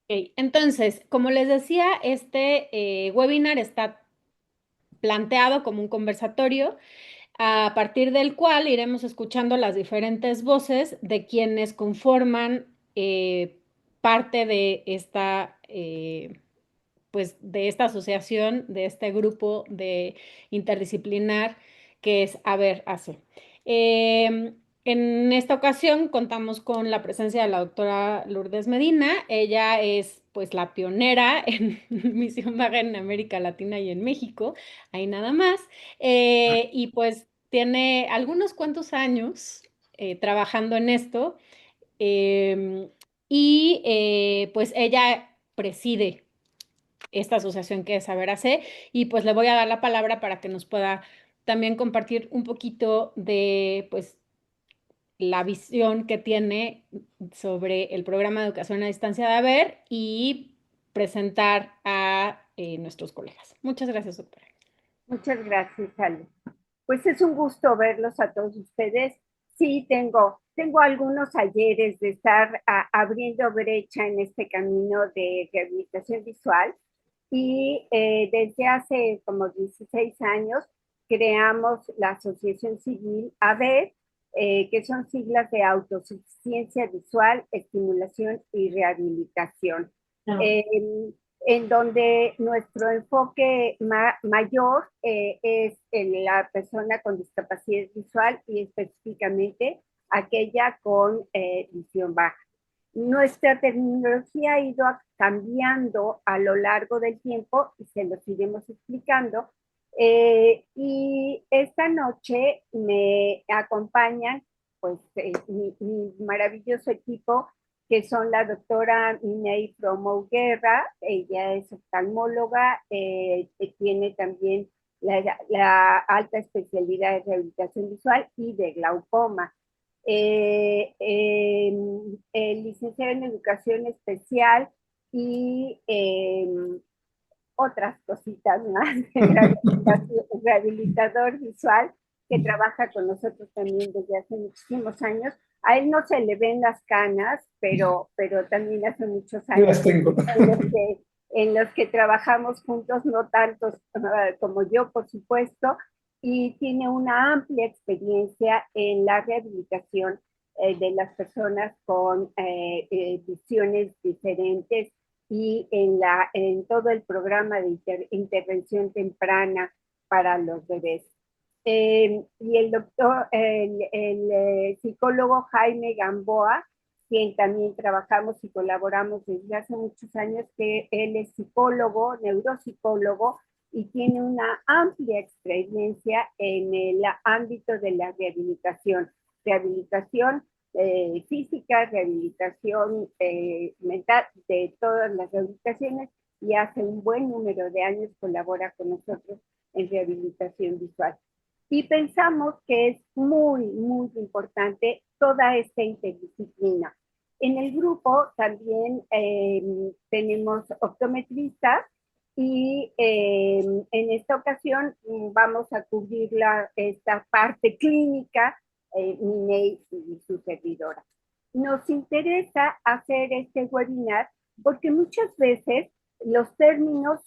Ok, entonces, como les decía, este webinar está planteado como un conversatorio a partir del cual iremos escuchando las diferentes voces de quienes conforman parte de esta, pues, de esta asociación, de este grupo de interdisciplinar que es Haber Hace. En esta ocasión contamos con la presencia de la doctora Lourdes Medina. Ella es pues la pionera en misión vaga en América Latina y en México, ahí nada más. Y pues tiene algunos cuantos años trabajando en esto. eh, pues ella preside esta asociación que es Saber Hacer, y pues le voy a dar la palabra para que nos pueda también compartir un poquito de pues la visión que tiene sobre el programa de educación a distancia de Haber y presentar a nuestros colegas. Muchas gracias, doctora. Muchas gracias, Ale. Pues es un gusto verlos a todos ustedes. Sí, tengo algunos ayeres de estar abriendo brecha en este camino de rehabilitación visual y desde hace como 16 años creamos la Asociación Civil AVER, que son siglas de autosuficiencia visual, estimulación y rehabilitación. No. Eh, en donde nuestro enfoque mayor es en la persona con discapacidad visual y específicamente aquella con visión baja. Nuestra terminología ha ido cambiando a lo largo del tiempo y se los iremos explicando. Y esta noche me acompañan pues mi maravilloso equipo, que son la doctora Minei Promo Guerra. Ella es oftalmóloga, tiene también la alta especialidad de rehabilitación visual y de glaucoma. El licenciado en educación especial y otras cositas más, rehabilitador visual, que trabaja con nosotros también desde hace muchísimos años. A él no se le ven las canas, pero también hace muchos Yo años las tengo. en los que trabajamos juntos, no tantos como yo, por supuesto, y tiene una amplia experiencia en la rehabilitación de las personas con visiones diferentes y en todo el programa de intervención temprana para los bebés. Y el psicólogo Jaime Gamboa, quien también trabajamos y colaboramos desde hace muchos años, que él es psicólogo, neuropsicólogo, y tiene una amplia experiencia en el ámbito de la rehabilitación. Rehabilitación física, rehabilitación mental, de todas las rehabilitaciones, y hace un buen número de años colabora con nosotros en rehabilitación visual. Y pensamos que es muy, muy importante toda esta interdisciplina. En el grupo también tenemos optometristas y en esta ocasión vamos a cubrir esta parte clínica, Minei y su servidora. Nos interesa hacer este webinar porque muchas veces los términos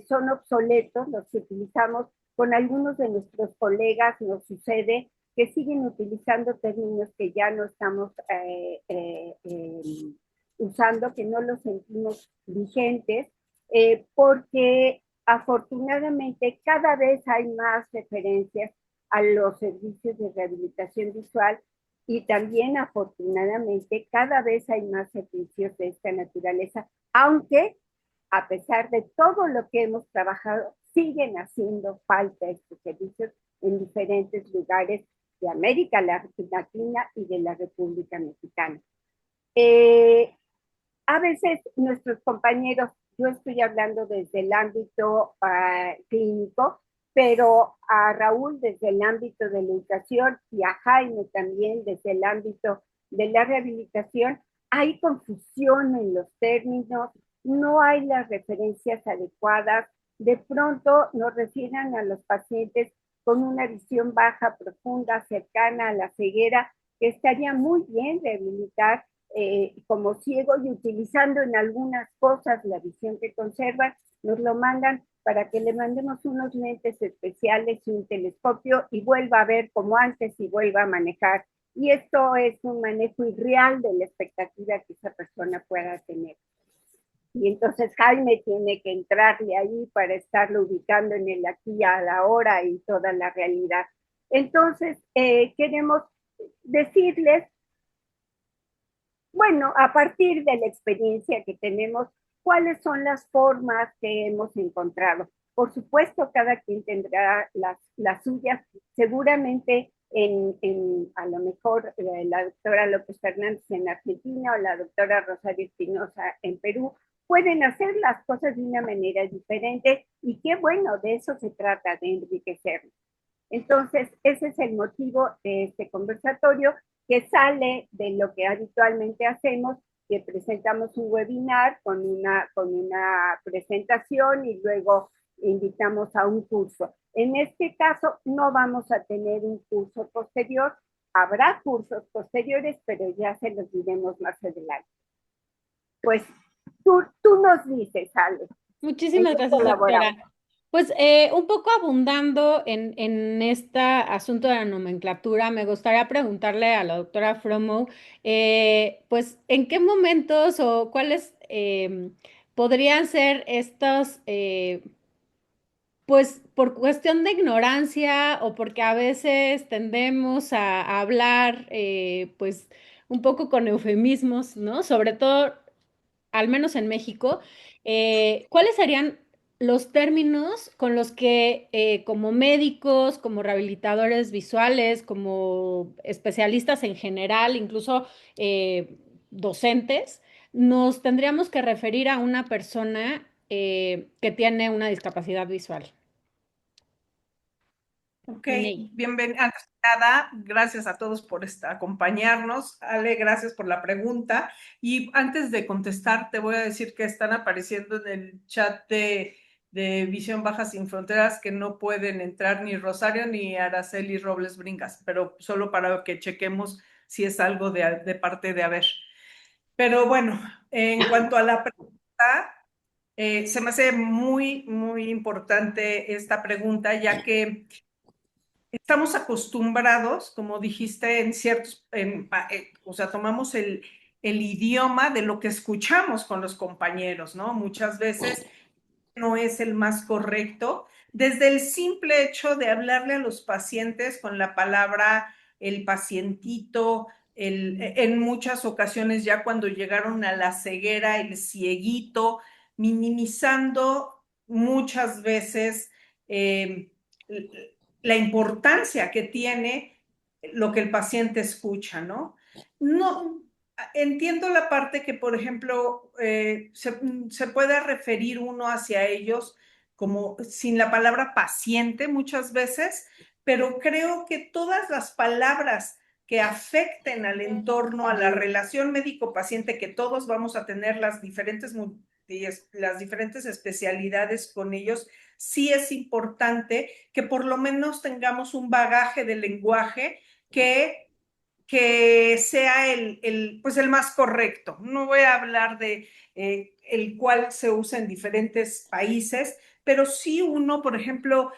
son obsoletos, los que utilizamos con algunos de nuestros colegas, nos sucede que siguen utilizando términos que ya no estamos usando, que no los sentimos vigentes, porque afortunadamente cada vez hay más referencias a los servicios de rehabilitación visual, y también afortunadamente cada vez hay más servicios de esta naturaleza, aunque a pesar de todo lo que hemos trabajado, siguen haciendo falta estos servicios en diferentes lugares de América Latina y de la República Mexicana. Eh, a veces nuestros compañeros, yo estoy hablando desde el ámbito clínico, pero a Raúl desde el ámbito de la educación y a Jaime también desde el ámbito de la rehabilitación, hay confusión en los términos, no hay las referencias adecuadas, de pronto nos refieren a los pacientes con una visión baja, profunda, cercana a la ceguera, que estaría muy bien rehabilitar como ciego y utilizando en algunas cosas la visión que conservan, nos lo mandan para que le mandemos unos lentes especiales y un telescopio y vuelva a ver como antes y vuelva a manejar. Y esto es un manejo irreal de la expectativa que esa persona pueda tener. Y entonces Jaime tiene que entrarle ahí para estarlo ubicando en el aquí a la hora y toda la realidad. Entonces, queremos decirles, bueno, a partir de la experiencia que tenemos, cuáles son las formas que hemos encontrado. Por supuesto, cada quien tendrá las suyas. Seguramente a lo mejor la doctora López Fernández en Argentina o la doctora Rosario Espinosa en Perú pueden hacer las cosas de una manera diferente y qué bueno, de eso se trata, de enriquecernos. Entonces, ese es el motivo de este conversatorio que sale de lo que habitualmente hacemos, que presentamos un webinar con una presentación y luego invitamos a un curso. En este caso, no vamos a tener un curso posterior, habrá cursos posteriores, pero ya se los diremos más adelante. Pues tú nos dices, Ale, ¿en Muchísimas qué gracias, colaboramos? doctora. Pues un poco abundando en este asunto de la nomenclatura, me gustaría preguntarle a la doctora Fromo, pues, ¿en qué momentos o cuáles podrían ser estos, pues, por cuestión de ignorancia o porque a veces tendemos a hablar, pues, un poco con eufemismos, ¿no? Sobre todo al menos en México, ¿cuáles serían los términos con los que como médicos, como rehabilitadores visuales, como especialistas en general, incluso docentes, nos tendríamos que referir a una persona que tiene una discapacidad visual? Ok, Ney. bienvenido. Antes que nada, gracias a todos por acompañarnos. Ale, gracias por la pregunta. Y antes de contestar, te voy a decir que están apareciendo en el chat de Visión Baja Sin Fronteras que no pueden entrar ni Rosario ni Araceli Robles Bringas, pero solo para que chequemos si es algo de parte de haber. Pero bueno, en cuanto a la pregunta, se me hace muy, muy importante esta pregunta, ya que estamos acostumbrados, como dijiste, o sea, tomamos el idioma de lo que escuchamos con los compañeros, ¿no? Muchas veces no es el más correcto. Desde el simple hecho de hablarle a los pacientes con la palabra el pacientito, en muchas ocasiones ya cuando llegaron a la ceguera, el cieguito, minimizando muchas veces eh, la importancia que tiene lo que el paciente escucha, ¿no? No, entiendo la parte que, por ejemplo, se puede referir uno hacia ellos como sin la palabra paciente muchas veces, pero creo que todas las palabras que afecten al entorno, a la relación médico-paciente, que todos vamos a tener las diferentes especialidades con ellos, sí es importante que por lo menos tengamos un bagaje de lenguaje que sea pues el más correcto. No voy a hablar de el cual se usa en diferentes países, pero sí uno, por ejemplo,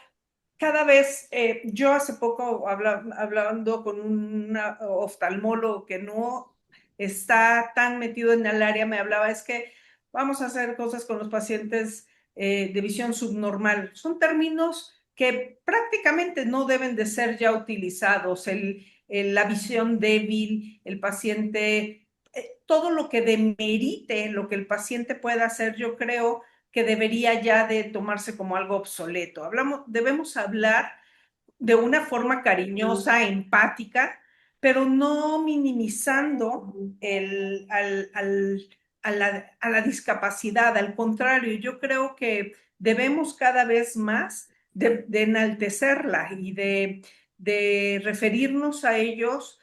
cada vez, yo hace poco hablando con un oftalmólogo que no está tan metido en el área, me hablaba, es que vamos a hacer cosas con los pacientes de visión subnormal. Son términos que prácticamente no deben de ser ya utilizados. La visión débil, el paciente, todo lo que demerite lo que el paciente pueda hacer, yo creo que debería ya de tomarse como algo obsoleto. Debemos hablar de una forma cariñosa, empática, pero no minimizando a la discapacidad. Al contrario, yo creo que debemos cada vez más de enaltecerla y de referirnos a ellos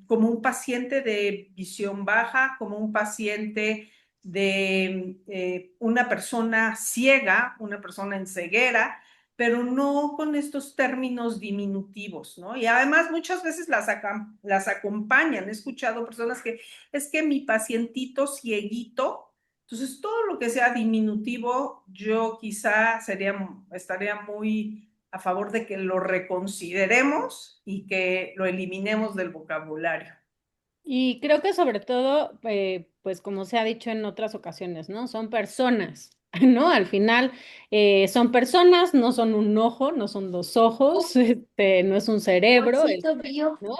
como un paciente de visión baja, como un paciente de una persona ciega, una persona en ceguera, pero no con estos términos diminutivos, ¿no? Y además muchas veces las acompañan. He escuchado personas que es que mi pacientito cieguito, entonces todo lo que sea diminutivo, yo quizá estaría muy a favor de que lo reconsideremos y que lo eliminemos del vocabulario. Y creo que sobre todo, pues como se ha dicho en otras ocasiones, ¿no? Son personas, ¿no? Al final son personas, no son un ojo, no son dos ojos, no es un cerebro, ¿no?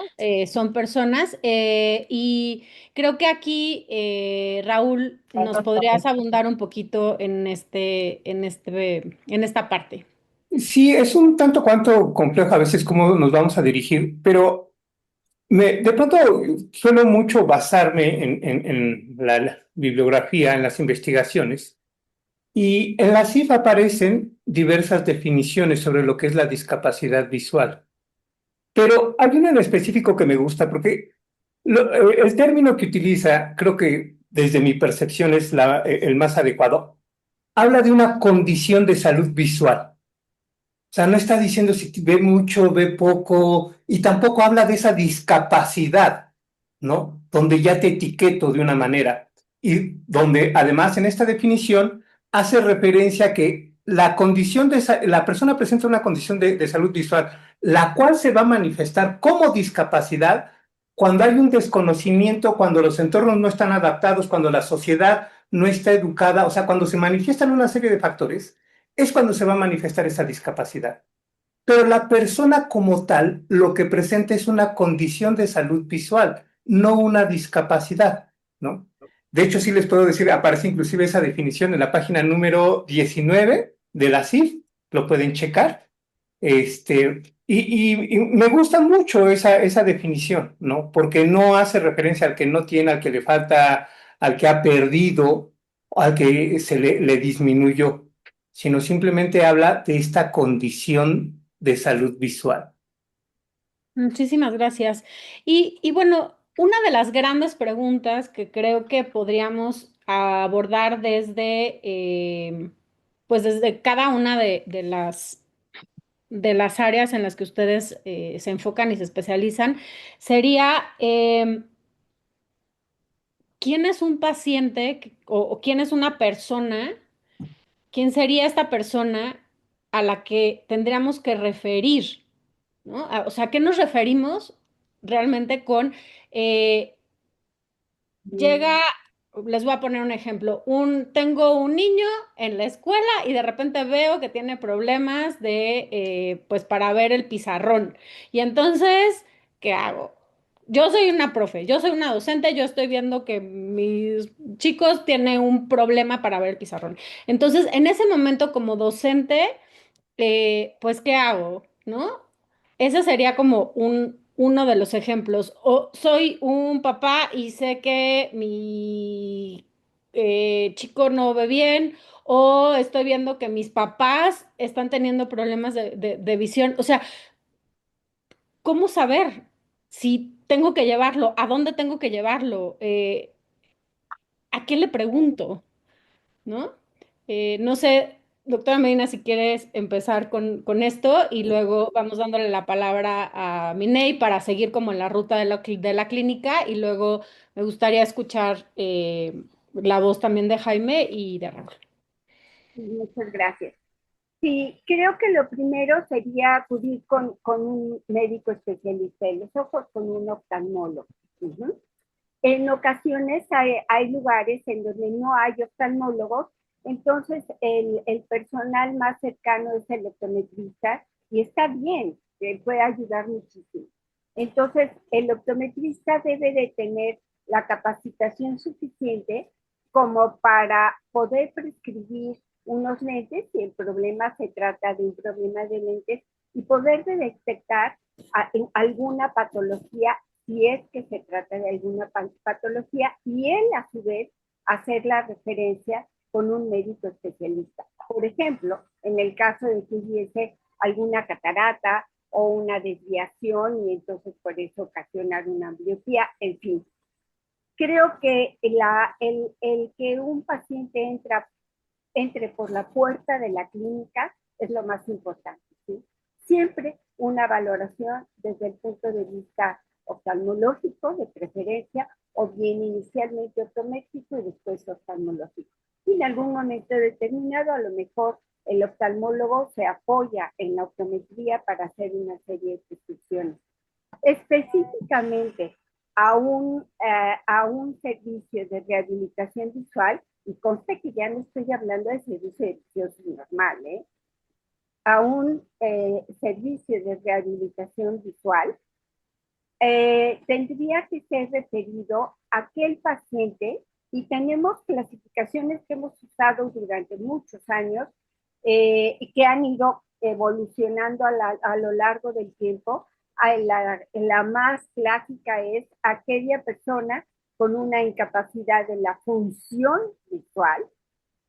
Son personas. Y creo que aquí, Raúl, nos podrías abundar un poquito en esta parte. Sí, es un tanto cuanto complejo a veces cómo nos vamos a dirigir, pero de pronto suelo mucho basarme en la bibliografía, en las investigaciones, y en la CIF aparecen diversas definiciones sobre lo que es la discapacidad visual. Pero hay una en específico que me gusta porque el término que utiliza, creo que desde mi percepción es el más adecuado, habla de una condición de salud visual. O sea, no está diciendo si ve mucho, ve poco, y tampoco habla de esa discapacidad, ¿no? Donde ya te etiqueto de una manera. Y donde además en esta definición hace referencia a que la persona presenta una condición de salud visual, la cual se va a manifestar como discapacidad cuando hay un desconocimiento, cuando los entornos no están adaptados, cuando la sociedad no está educada, o sea, cuando se manifiestan una serie de factores es cuando se va a manifestar esa discapacidad. Pero la persona como tal lo que presenta es una condición de salud visual, no una discapacidad, ¿no? De hecho, sí les puedo decir, aparece inclusive esa definición en la página número 19 de la CIF, lo pueden checar. Y me gusta mucho esa definición, ¿no? Porque no hace referencia al que no tiene, al que le falta, al que ha perdido, al que le disminuyó, sino simplemente habla de esta condición de salud visual. Muchísimas gracias. Y bueno, una de las grandes preguntas que creo que podríamos abordar pues desde cada una de las áreas en las que ustedes se enfocan y se especializan, sería ¿quién es un paciente o quién es una persona? ¿Quién sería esta persona a la que tendríamos que referir? ¿No? O sea, ¿a qué nos referimos realmente con eh, llega, les voy a poner un ejemplo, tengo un niño en la escuela y de repente veo que tiene problemas pues para ver el pizarrón. Y entonces, ¿qué hago? Yo soy una profe, yo soy una docente, yo estoy viendo que mis chicos tienen un problema para ver el pizarrón. Entonces, en ese momento como docente, pues, ¿qué hago? ¿No? Ese sería como uno de los ejemplos. O soy un papá y sé que mi chico no ve bien, o estoy viendo que mis papás están teniendo problemas de visión. O sea, ¿cómo saber si tengo que llevarlo? ¿A dónde tengo que llevarlo? ¿A quién le pregunto? ¿No? No sé, doctora Medina, si quieres empezar con esto y luego vamos dándole la palabra a Minei para seguir como en la ruta de la clínica y luego me gustaría escuchar la voz también de Jaime y de Raúl. Muchas gracias. Sí, creo que lo primero sería acudir con un médico especialista de los ojos, con un oftalmólogo. Ujú. En ocasiones hay lugares en donde no hay oftalmólogos, entonces el personal más cercano es el optometrista y está bien, puede ayudar muchísimo. Entonces, el optometrista debe de tener la capacitación suficiente como para poder prescribir unos lentes, si el problema se trata de un problema de lentes, y poder detectar alguna patología si es que se trata de alguna patología y él a su vez hacer la referencia con un médico especialista. Por ejemplo, en el caso de que hubiese alguna catarata o una desviación y entonces por eso ocasionar una ambliopía, en fin. Creo que el que un paciente entre por la puerta de la clínica es lo más importante, ¿sí? Siempre una valoración desde el punto de vista oftalmológico, de preferencia, o bien inicialmente optométrico y después oftalmológico. Y en algún momento determinado, a lo mejor el oftalmólogo se apoya en la optometría para hacer una serie de prescripciones. Específicamente a un servicio de rehabilitación visual, y conste que ya no estoy hablando de servicios normal, a un servicio de rehabilitación visual, tendría que ser referido a aquel paciente, y tenemos clasificaciones que hemos usado durante muchos años y que han ido evolucionando a lo largo del tiempo. La más clásica es aquella persona con una incapacidad de la función visual,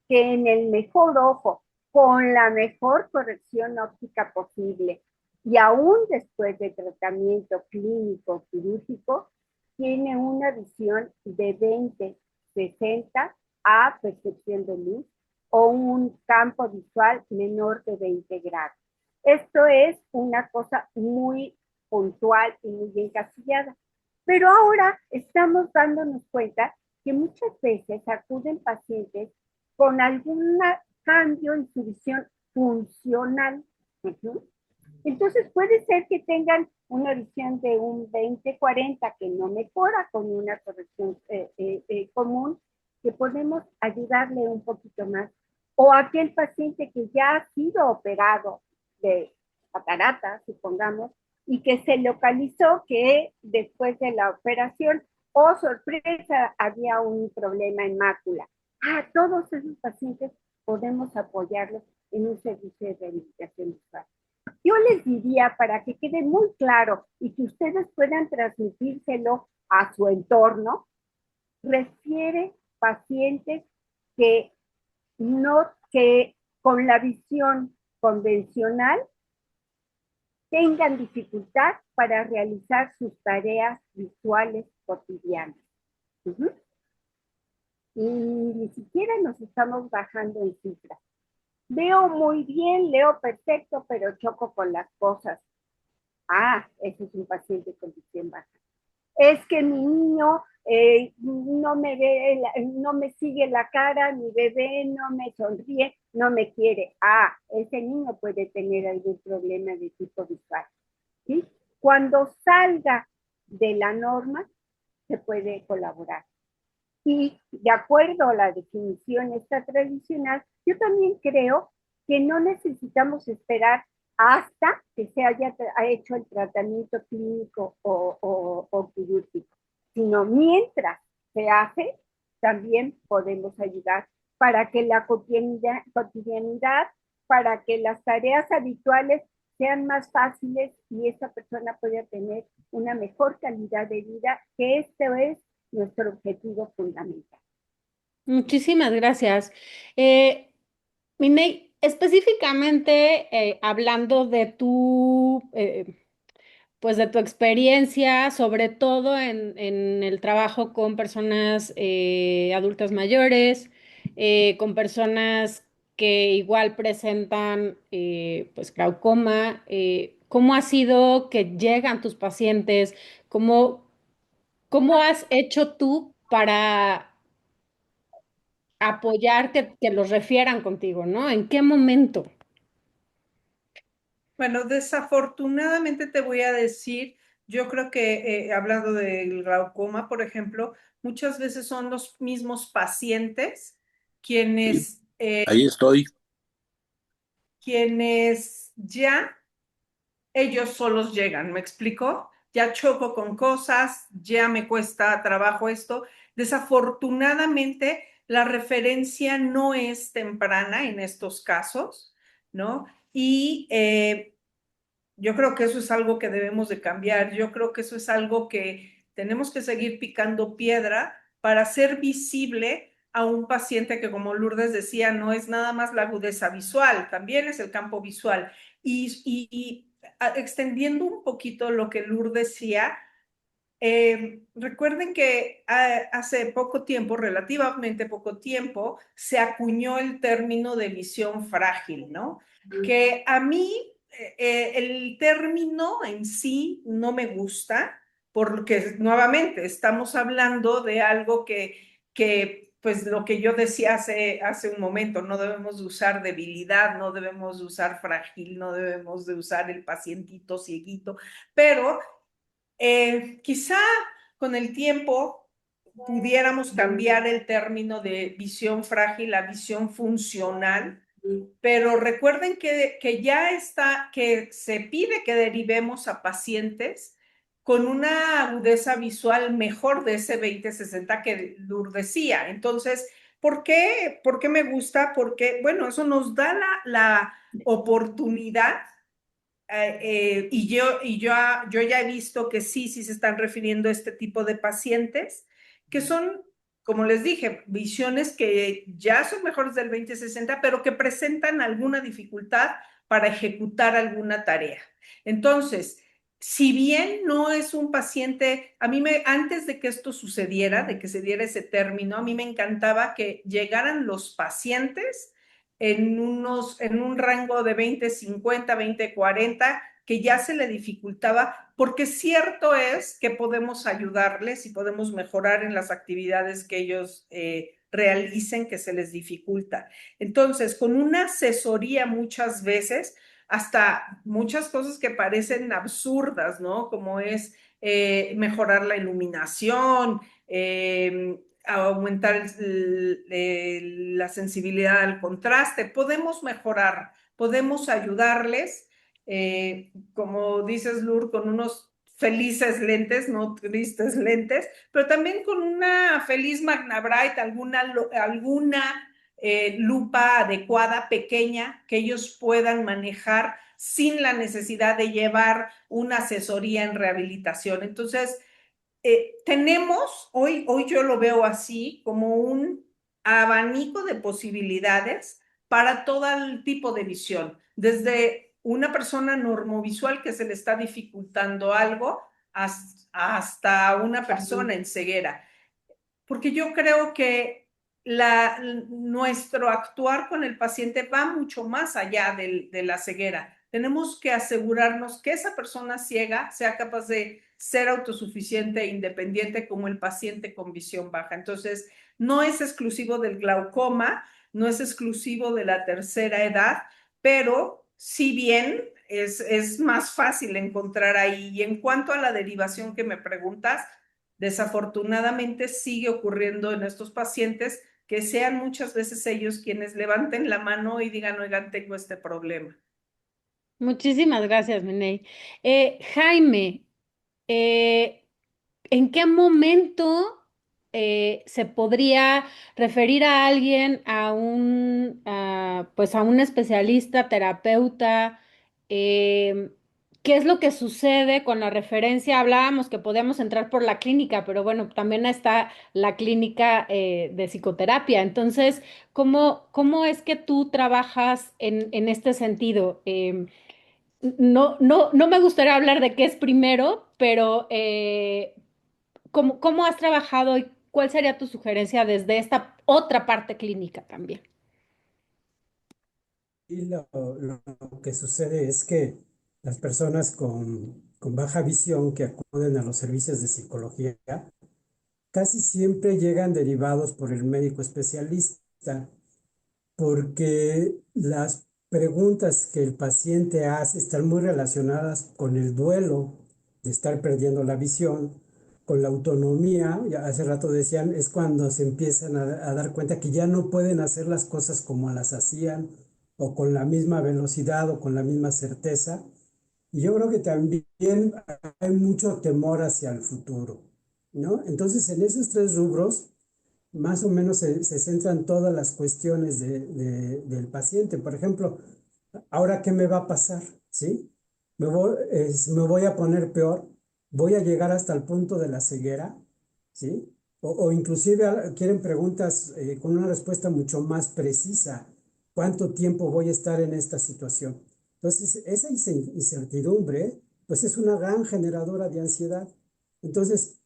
que en el mejor ojo, con la mejor corrección óptica posible, y aún después de tratamiento clínico quirúrgico, tiene una visión de 20/60 a percepción de luz, o un campo visual menor de 20 grados. Esto es una cosa muy puntual y muy encasillada. Pero ahora estamos dándonos cuenta que muchas veces acuden pacientes con algún cambio en su visión funcional. Uh-huh. Entonces puede ser que tengan una visión de un 20/40 que no mejora con una corrección común, que podemos ayudarle un poquito más. O aquel paciente que ya ha sido operado de catarata, supongamos, y que se localizó que después de la operación, oh sorpresa, había un problema en mácula. Todos esos pacientes podemos apoyarlos en un servicio de rehabilitación visual. Yo les diría, para que quede muy claro y que ustedes puedan transmitírselo a su entorno, refiere pacientes que que con la visión convencional tengan dificultad para realizar sus tareas visuales cotidianas. Uh-huh. Y ni siquiera nos estamos bajando en cifras. Veo muy bien, leo perfecto, pero choco con las cosas. Ese es un paciente con visión baja. Es que mi niño no me ve, no me sigue la cara, mi bebé no me sonríe, no me quiere. Ese niño puede tener algún problema de tipo visual. ¿Sí? Cuando salga de la norma, se puede colaborar. Y de acuerdo a la definición esta tradicional, yo también creo que no necesitamos esperar hasta que se haya hecho el tratamiento clínico o quirúrgico, sino mientras se hace, también podemos ayudar para que la cotidianidad, para que las tareas habituales sean más fáciles y esta persona pueda tener una mejor calidad de vida, que esto es nuestro objetivo fundamental. Muchísimas gracias. Minei, específicamente hablando de pues de tu experiencia, sobre todo en el trabajo con personas adultas mayores, con personas que igual presentan pues glaucoma, ¿cómo ha sido que llegan tus pacientes? ¿Cómo has hecho tú para apoyar que los refieran contigo, ¿no? ¿En qué momento? Bueno, desafortunadamente te voy a decir, yo creo que hablando del glaucoma, por ejemplo, muchas veces son los mismos pacientes quienes, Ahí estoy. quienes ya ellos solos llegan, ¿me explico? Ya choco con cosas, ya me cuesta trabajo esto. Desafortunadamente, la referencia no es temprana en estos casos, ¿no? Y yo creo que eso es algo que debemos de cambiar. Yo creo que eso es algo que tenemos que seguir picando piedra para hacer visible a un paciente que, como Lourdes decía, no es nada más la agudeza visual, también es el campo visual. Y extendiendo un poquito lo que Lourdes decía, recuerden que hace poco tiempo, relativamente poco tiempo, se acuñó el término de visión frágil, ¿no? que a mí el término en sí no me gusta, porque nuevamente estamos hablando de algo pues lo que yo decía hace un momento, no debemos de usar debilidad, no debemos de usar frágil, no debemos de usar el pacientito cieguito, pero quizá con el tiempo pudiéramos cambiar el término de visión frágil a visión funcional, pero recuerden que ya está, que se pide que derivemos a pacientes con una agudeza visual mejor de ese 20/60 que Lourdes decía. Entonces, ¿por qué me gusta? Porque, bueno, eso nos da la oportunidad yo ya he visto que sí se están refiriendo a este tipo de pacientes, que son, como les dije, visiones que ya son mejores del 20/60, pero que presentan alguna dificultad para ejecutar alguna tarea. Entonces, si bien no es un paciente, antes de que esto sucediera, de que se diera ese término, a mí me encantaba que llegaran los pacientes en un rango de 20/50, 20/40, que ya se le dificultaba, porque cierto es que podemos ayudarles y podemos mejorar en las actividades que ellos realicen que se les dificulta. Entonces, con una asesoría muchas veces, hasta muchas cosas que parecen absurdas, ¿no? Como es mejorar la iluminación, aumentar la sensibilidad al contraste. Podemos mejorar, podemos ayudarles, como dices, Lur, con unos felices lentes, no tristes lentes, pero también con una feliz Magna Bright, alguna lupa adecuada, pequeña, que ellos puedan manejar sin la necesidad de llevar una asesoría en rehabilitación. Entonces, tenemos, hoy yo lo veo así, como un abanico de posibilidades para todo el tipo de visión, desde una persona normovisual que se le está dificultando algo hasta una persona en ceguera. Porque yo creo que nuestro actuar con el paciente va mucho más allá de la ceguera. Tenemos que asegurarnos que esa persona ciega sea capaz de ser autosuficiente e independiente como el paciente con visión baja. Entonces, no es exclusivo del glaucoma, no es exclusivo de la tercera edad, pero si bien es más fácil encontrar ahí. Y en cuanto a la derivación que me preguntas, desafortunadamente sigue ocurriendo en estos pacientes que sean muchas veces ellos quienes levanten la mano y digan, oigan, tengo este problema. Muchísimas gracias, Miney. Jaime, eh, ¿en qué momento se podría referir a alguien pues a un especialista, terapeuta? ¿Qué es lo que sucede con la referencia? Hablábamos que podíamos entrar por la clínica, pero bueno, también está la clínica de psicoterapia. Entonces, ¿cómo es que tú trabajas en este sentido? No me gustaría hablar de qué es primero, pero ¿cómo has trabajado y cuál sería tu sugerencia desde esta otra parte clínica también? Y lo que sucede es que las personas con baja visión que acuden a los servicios de psicología casi siempre llegan derivados por el médico especialista, porque las preguntas que el paciente hace están muy relacionadas con el duelo de estar perdiendo la visión, con la autonomía. Ya hace rato decían, es cuando se empiezan a dar cuenta que ya no pueden hacer las cosas como las hacían, o con la misma velocidad o con la misma certeza. Y yo creo que también hay mucho temor hacia el futuro, ¿no? Entonces, en esos tres rubros, más o menos se centran todas las cuestiones del paciente. Por ejemplo, ¿ahora qué me va a pasar? ¿Sí? Me voy a poner peor, voy a llegar hasta el punto de la ceguera, ¿sí? O inclusive quieren preguntas con una respuesta mucho más precisa. ¿Cuánto tiempo voy a estar en esta situación? Entonces, esa incertidumbre, pues es una gran generadora de ansiedad. Entonces,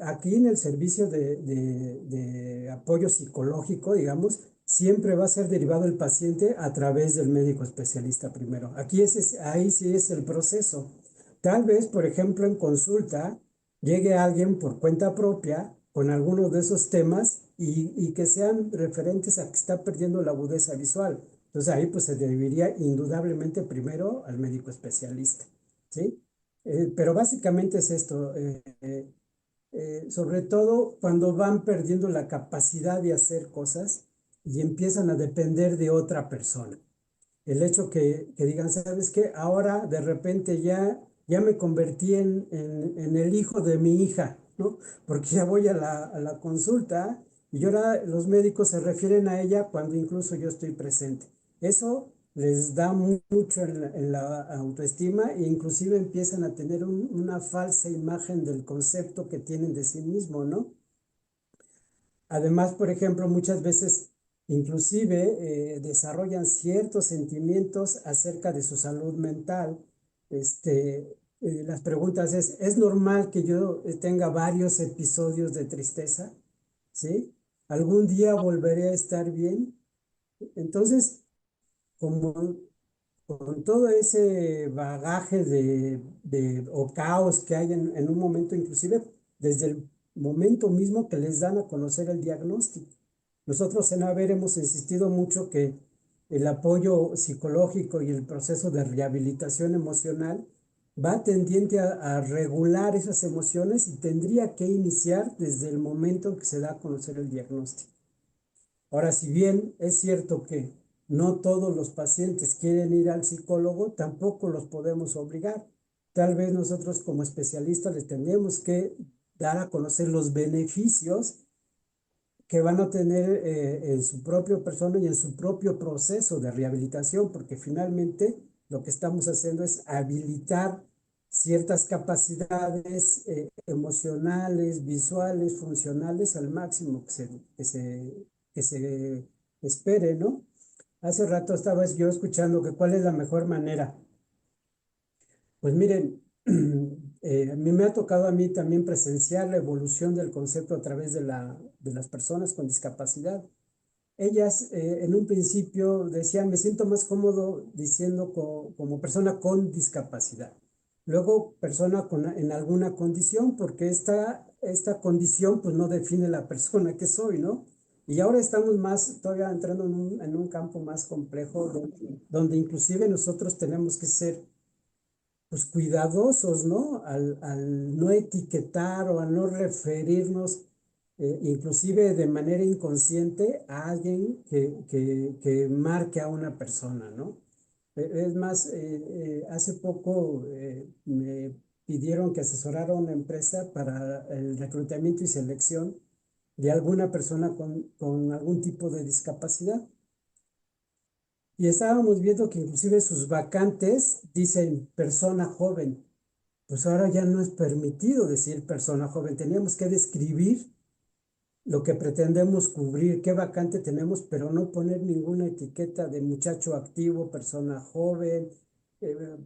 aquí en el servicio de apoyo psicológico, digamos, siempre va a ser derivado el paciente a través del médico especialista primero. Ahí sí es el proceso. Tal vez, por ejemplo, en consulta, llegue alguien por cuenta propia con algunos de esos temas y que sean referentes a que está perdiendo la agudeza visual. Entonces ahí pues se debería indudablemente primero al médico especialista, ¿sí? Pero básicamente es esto, sobre todo cuando van perdiendo la capacidad de hacer cosas y empiezan a depender de otra persona. El hecho que digan, ¿sabes qué? Ahora de repente ya me convertí en el hijo de mi hija, ¿no? Porque ya voy a la consulta y ahora los médicos se refieren a ella cuando incluso yo estoy presente. Eso les da mucho en la autoestima e inclusive empiezan a tener una falsa imagen del concepto que tienen de sí mismo, ¿no? Además, por ejemplo, muchas veces inclusive desarrollan ciertos sentimientos acerca de su salud mental. Las preguntas ¿es normal que yo tenga varios episodios de tristeza? ¿Sí? ¿Algún día volveré a estar bien? Entonces, como con todo ese bagaje o caos que hay en un momento, inclusive desde el momento mismo que les dan a conocer el diagnóstico. Nosotros en AVER hemos insistido mucho que el apoyo psicológico y el proceso de rehabilitación emocional va tendiente a regular esas emociones y tendría que iniciar desde el momento en que se da a conocer el diagnóstico. Ahora, si bien es cierto que no todos los pacientes quieren ir al psicólogo, tampoco los podemos obligar. Tal vez nosotros como especialistas les tendremos que dar a conocer los beneficios que van a tener en su propia persona y en su propio proceso de rehabilitación, porque finalmente lo que estamos haciendo es habilitar ciertas capacidades emocionales, visuales, funcionales al máximo que se espere, ¿no? Hace rato estaba yo escuchando que cuál es la mejor manera. Pues miren, a mí me ha tocado a mí también presenciar la evolución del concepto a través de las personas con discapacidad. Ellas en un principio decían, me siento más cómodo diciendo como persona con discapacidad. Luego persona en alguna condición, porque esta condición pues no define la persona que soy, ¿no? Y ahora estamos todavía entrando en un campo más complejo, donde inclusive nosotros tenemos que ser pues cuidadosos, ¿no? Al no etiquetar o al no referirnos, inclusive de manera inconsciente, a alguien que marque a una persona, ¿no? Es más, hace poco me pidieron que asesorara a una empresa para el reclutamiento y selección de alguna persona con algún tipo de discapacidad. Y estábamos viendo que inclusive sus vacantes dicen persona joven. Pues ahora ya no es permitido decir persona joven. Teníamos que describir lo que pretendemos cubrir, qué vacante tenemos, pero no poner ninguna etiqueta de muchacho activo, persona joven,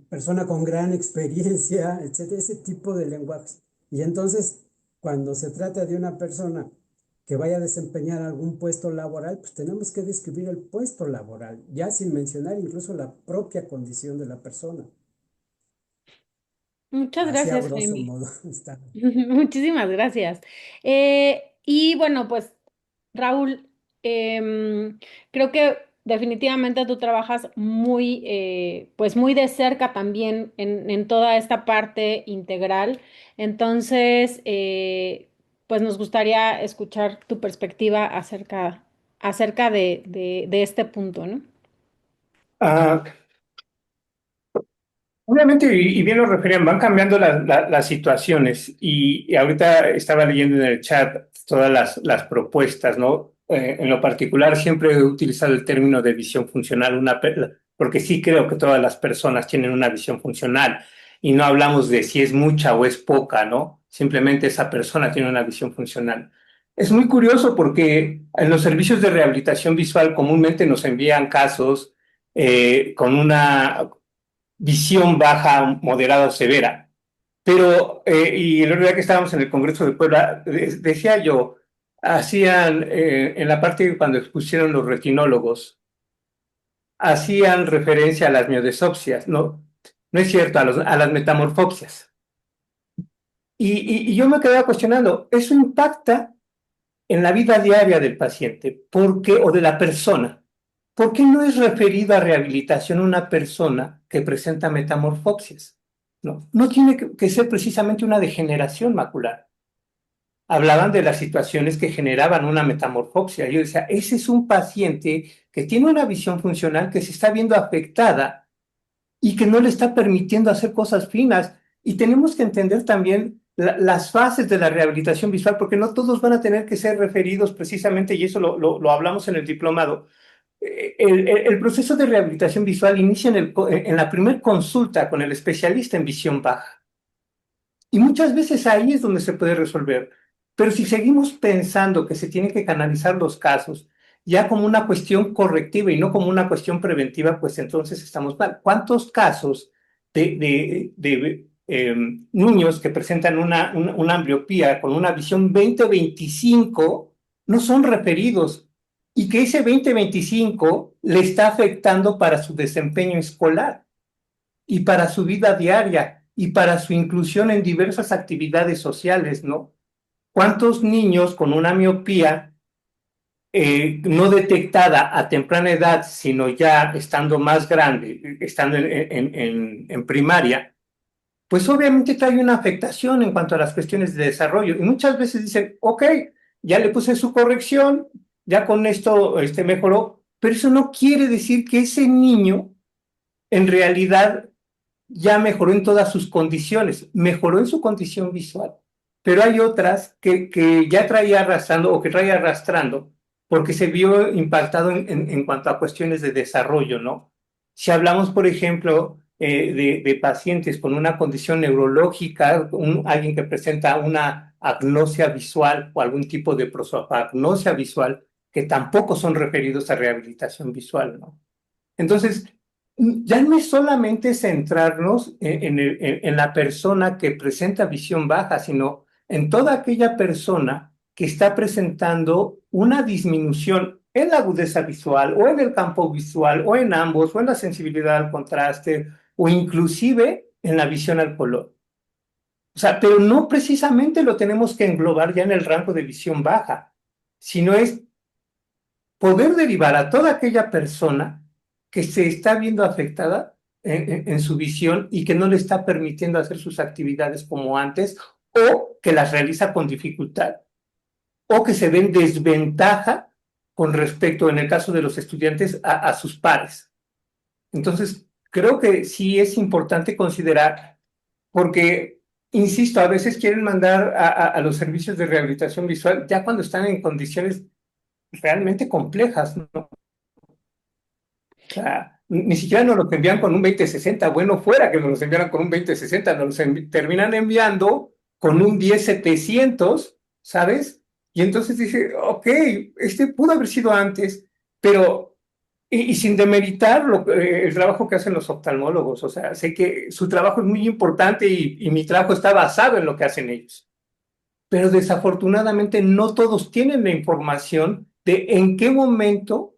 persona con gran experiencia, etcétera, ese tipo de lenguajes. Y entonces, cuando se trata de una persona que vaya a desempeñar algún puesto laboral, pues tenemos que describir el puesto laboral, ya sin mencionar incluso la propia condición de la persona. Muchas Así a gracias, grosso Jaime. modo está. Muchísimas gracias. Y bueno, pues Raúl, creo que definitivamente tú trabajas muy, pues muy de cerca también en toda esta parte integral. Entonces, pues nos gustaría escuchar tu perspectiva acerca de este punto, ¿no? Ah, obviamente, y bien lo referían, van cambiando las situaciones y ahorita estaba leyendo en el chat todas las propuestas, ¿no? En lo particular siempre he utilizado el término de visión funcional, porque sí creo que todas las personas tienen una visión funcional y no hablamos de si es mucha o es poca, ¿no? Simplemente esa persona tiene una visión funcional. Es muy curioso porque en los servicios de rehabilitación visual comúnmente nos envían casos con una visión baja, moderada o severa. Pero, y el otro día que estábamos en el Congreso de Puebla, decía yo, hacían, en la parte cuando expusieron los retinólogos, hacían referencia a las miodesopsias, ¿no? No es cierto, a las metamorfopsias. Y yo me quedaba cuestionando, ¿eso impacta en la vida diaria del paciente? ¿Por qué? O de la persona. ¿Por qué no es referido a rehabilitación una persona que presenta metamorfopsias? No, no tiene que ser precisamente una degeneración macular. Hablaban de las situaciones que generaban una metamorfopsia. Yo decía, ese es un paciente que tiene una visión funcional que se está viendo afectada y que no le está permitiendo hacer cosas finas. Y tenemos que entender también las fases de la rehabilitación visual, porque no todos van a tener que ser referidos precisamente, y eso lo hablamos en el diplomado. El proceso de rehabilitación visual inicia en la primera consulta con el especialista en visión baja. Y muchas veces ahí es donde se puede resolver. Pero si seguimos pensando que se tienen que canalizar los casos ya como una cuestión correctiva y no como una cuestión preventiva, pues entonces estamos mal. ¿Cuántos casos de niños que presentan una ambliopía con una visión 20/25 no son referidos y que ese 20/25 le está afectando para su desempeño escolar y para su vida diaria y para su inclusión en diversas actividades sociales, ¿no? ¿Cuántos niños con una miopía no detectada a temprana edad, sino ya estando más grande, estando en primaria, pues obviamente trae una afectación en cuanto a las cuestiones de desarrollo? Y muchas veces dicen, ok, ya le puse su corrección, ya con esto mejoró, pero eso no quiere decir que ese niño en realidad ya mejoró en todas sus condiciones, mejoró en su condición visual, pero hay otras que ya traía arrastrando o que traía arrastrando porque se vio impactado en cuanto a cuestiones de desarrollo, ¿no? Si hablamos, por ejemplo, de pacientes con una condición neurológica, alguien que presenta una agnosia visual o algún tipo de prosopagnosia visual, que tampoco son referidos a rehabilitación visual, ¿no? Entonces, ya no es solamente centrarnos en la persona que presenta visión baja, sino en toda aquella persona que está presentando una disminución en la agudeza visual o en el campo visual o en ambos o en la sensibilidad al contraste o inclusive en la visión al color. O sea, pero no precisamente lo tenemos que englobar ya en el rango de visión baja, sino es poder derivar a toda aquella persona que se está viendo afectada en su visión y que no le está permitiendo hacer sus actividades como antes, o que las realiza con dificultad, o que se ve en desventaja con respecto, en el caso de los estudiantes, a sus pares. Entonces, creo que sí es importante considerar, porque, insisto, a veces quieren mandar a los servicios de rehabilitación visual ya cuando están en condiciones realmente complejas, ¿no? O sea, ni siquiera nos los envían con un 2060. Bueno, fuera que nos los enviaran con un 2060, nos los terminan enviando con un 10700, ¿sabes? Y entonces dice, ok, pudo haber sido antes, pero, y sin demeritar el trabajo que hacen los oftalmólogos. O sea, sé que su trabajo es muy importante y mi trabajo está basado en lo que hacen ellos. Pero desafortunadamente no todos tienen la información de en qué momento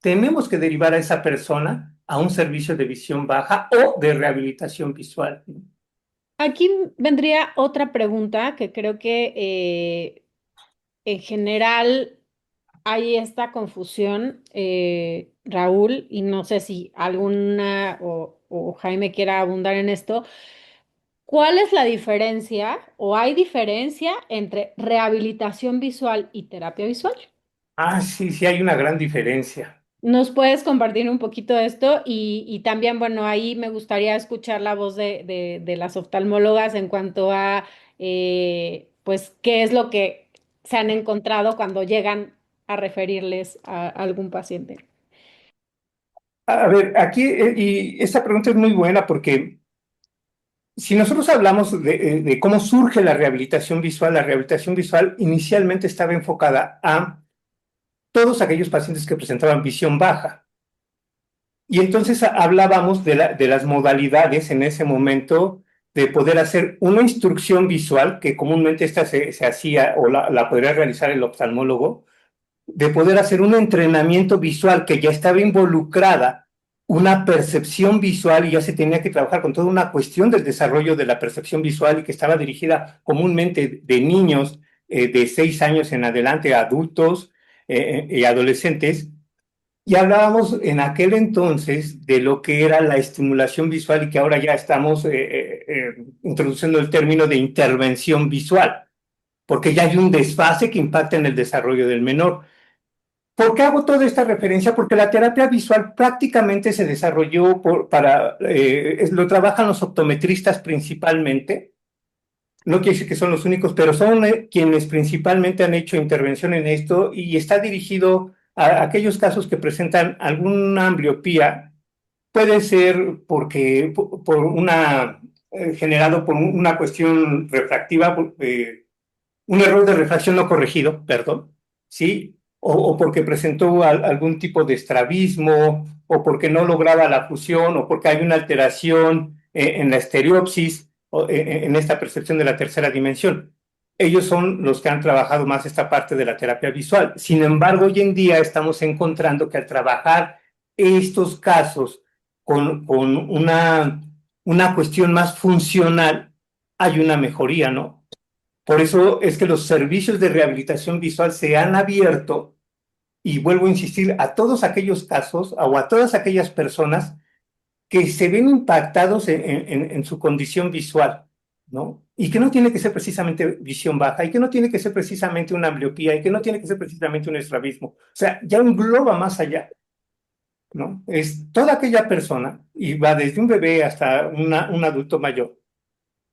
tenemos que derivar a esa persona a un servicio de visión baja o de rehabilitación visual. Aquí vendría otra pregunta que creo que en general hay esta confusión, Raúl, y no sé si alguna o Jaime quiera abundar en esto. ¿Cuál es la diferencia o hay diferencia entre rehabilitación visual y terapia visual? Ah, sí, sí, hay una gran diferencia. ¿Nos puedes compartir un poquito de esto? Y también, bueno, ahí me gustaría escuchar la voz de las oftalmólogas en cuanto a, pues, qué es lo que se han encontrado cuando llegan a referirles a algún paciente. A ver, aquí, y esta pregunta es muy buena porque si nosotros hablamos de cómo surge la rehabilitación visual inicialmente estaba enfocada a todos aquellos pacientes que presentaban visión baja. Y entonces hablábamos de las modalidades en ese momento de poder hacer una instrucción visual, que comúnmente esta se hacía o la podría realizar el oftalmólogo, de poder hacer un entrenamiento visual que ya estaba involucrada una percepción visual y ya se tenía que trabajar con toda una cuestión del desarrollo de la percepción visual y que estaba dirigida comúnmente de niños de 6 años en adelante a adultos y adolescentes. Y hablábamos en aquel entonces de lo que era la estimulación visual y que ahora ya estamos introduciendo el término de intervención visual, porque ya hay un desfase que impacta en el desarrollo del menor. ¿Por qué hago toda esta referencia? Porque la terapia visual prácticamente se desarrolló lo trabajan los optometristas principalmente. No quiere decir que son los únicos, pero son quienes principalmente han hecho intervención en esto y está dirigido a aquellos casos que presentan alguna ambliopía. Puede ser por una, generado por una cuestión refractiva, un error de refracción no corregido, perdón, ¿sí? O porque presentó algún tipo de estrabismo, o porque no lograba la fusión, o porque hay una alteración en la estereopsis, o en esta percepción de la tercera dimensión. Ellos son los que han trabajado más esta parte de la terapia visual. Sin embargo, hoy en día estamos encontrando que al trabajar estos casos con una cuestión más funcional, hay una mejoría, ¿no? Por eso es que los servicios de rehabilitación visual se han abierto, y vuelvo a insistir, a todos aquellos casos o a todas aquellas personas que se ven impactados en su condición visual, ¿no? Y que no tiene que ser precisamente visión baja, y que no tiene que ser precisamente una ambliopía, y que no tiene que ser precisamente un estrabismo. O sea, ya engloba más allá, ¿no? Es toda aquella persona, y va desde un bebé hasta un adulto mayor,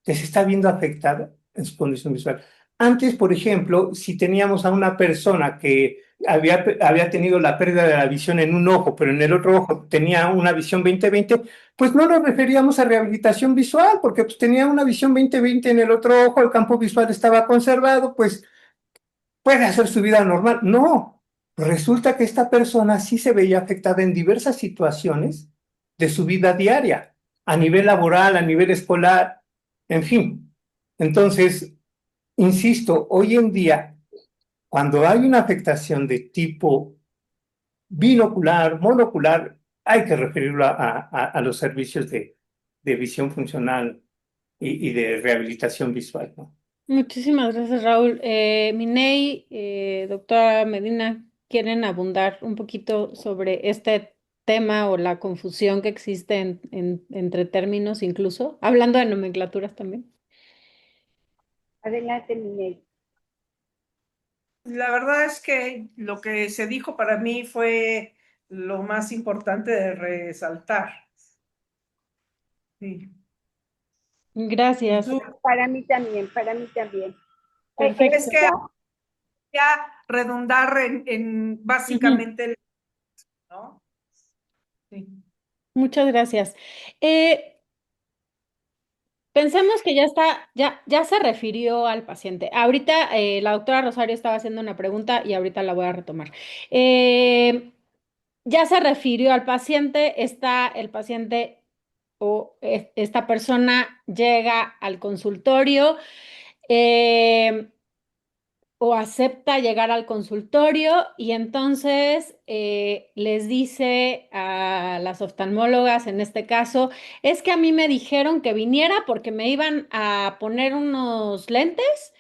que se está viendo afectada en su condición visual. Antes, por ejemplo, si teníamos a una persona que había tenido la pérdida de la visión en un ojo, pero en el otro ojo tenía una visión 20/20, pues no nos referíamos a rehabilitación visual, porque pues, tenía una visión 20/20 en el otro ojo, el campo visual estaba conservado, pues puede hacer su vida normal. No, resulta que esta persona sí se veía afectada en diversas situaciones de su vida diaria, a nivel laboral, a nivel escolar, en fin. Entonces, insisto, hoy en día, cuando hay una afectación de tipo binocular, monocular, hay que referirlo a los servicios de visión funcional y de rehabilitación visual, ¿no? Muchísimas gracias, Raúl. Minei, doctora Medina, ¿quieren abundar un poquito sobre este tema o la confusión que existe entre términos incluso? Hablando de nomenclaturas también. Adelante, Minel. La verdad es que lo que se dijo para mí fue lo más importante de resaltar. Sí. Gracias. Tú, Para mí también, para mí también. es Perfecto. que ya redundar en Ujú. básicamente, ¿no? Sí. Muchas gracias. Eh, Pensemos que ya está, ya se refirió al paciente. Ahorita la doctora Rosario estaba haciendo una pregunta y ahorita la voy a retomar. Ya se refirió al paciente, está el paciente o esta persona llega al consultorio. eh, o acepta llegar al consultorio y entonces les dice a las oftalmólogas, en este caso, es que a mí me dijeron que viniera porque me iban a poner unos lentes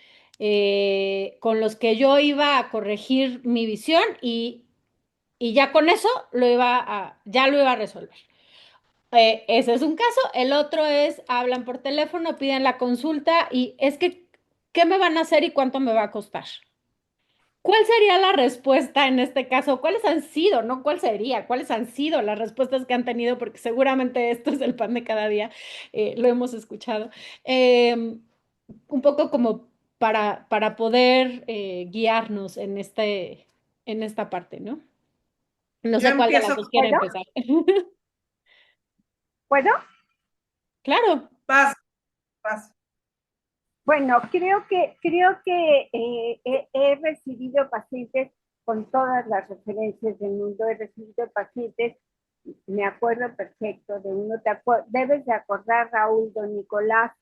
con los que yo iba a corregir mi visión y ya con eso ya lo iba a resolver. Ese es un caso. El otro es, hablan por teléfono, piden la consulta y es que, ¿qué me van a hacer y cuánto me va a costar? ¿Cuál sería la respuesta en este caso? ¿Cuáles han sido, no cuál sería? ¿Cuáles han sido las respuestas que han tenido? Porque seguramente esto es el pan de cada día, lo hemos escuchado. Un poco como para poder guiarnos en esta parte, ¿no? No Yo sé cuál de las empiezo, dos quiere ¿Puedo? empezar. ¿Puedo? Claro. vas, vas. Bueno, creo que he recibido pacientes con todas las referencias del mundo. He recibido pacientes, me acuerdo perfecto de uno. Debes de acordar, Raúl, don Nicolás,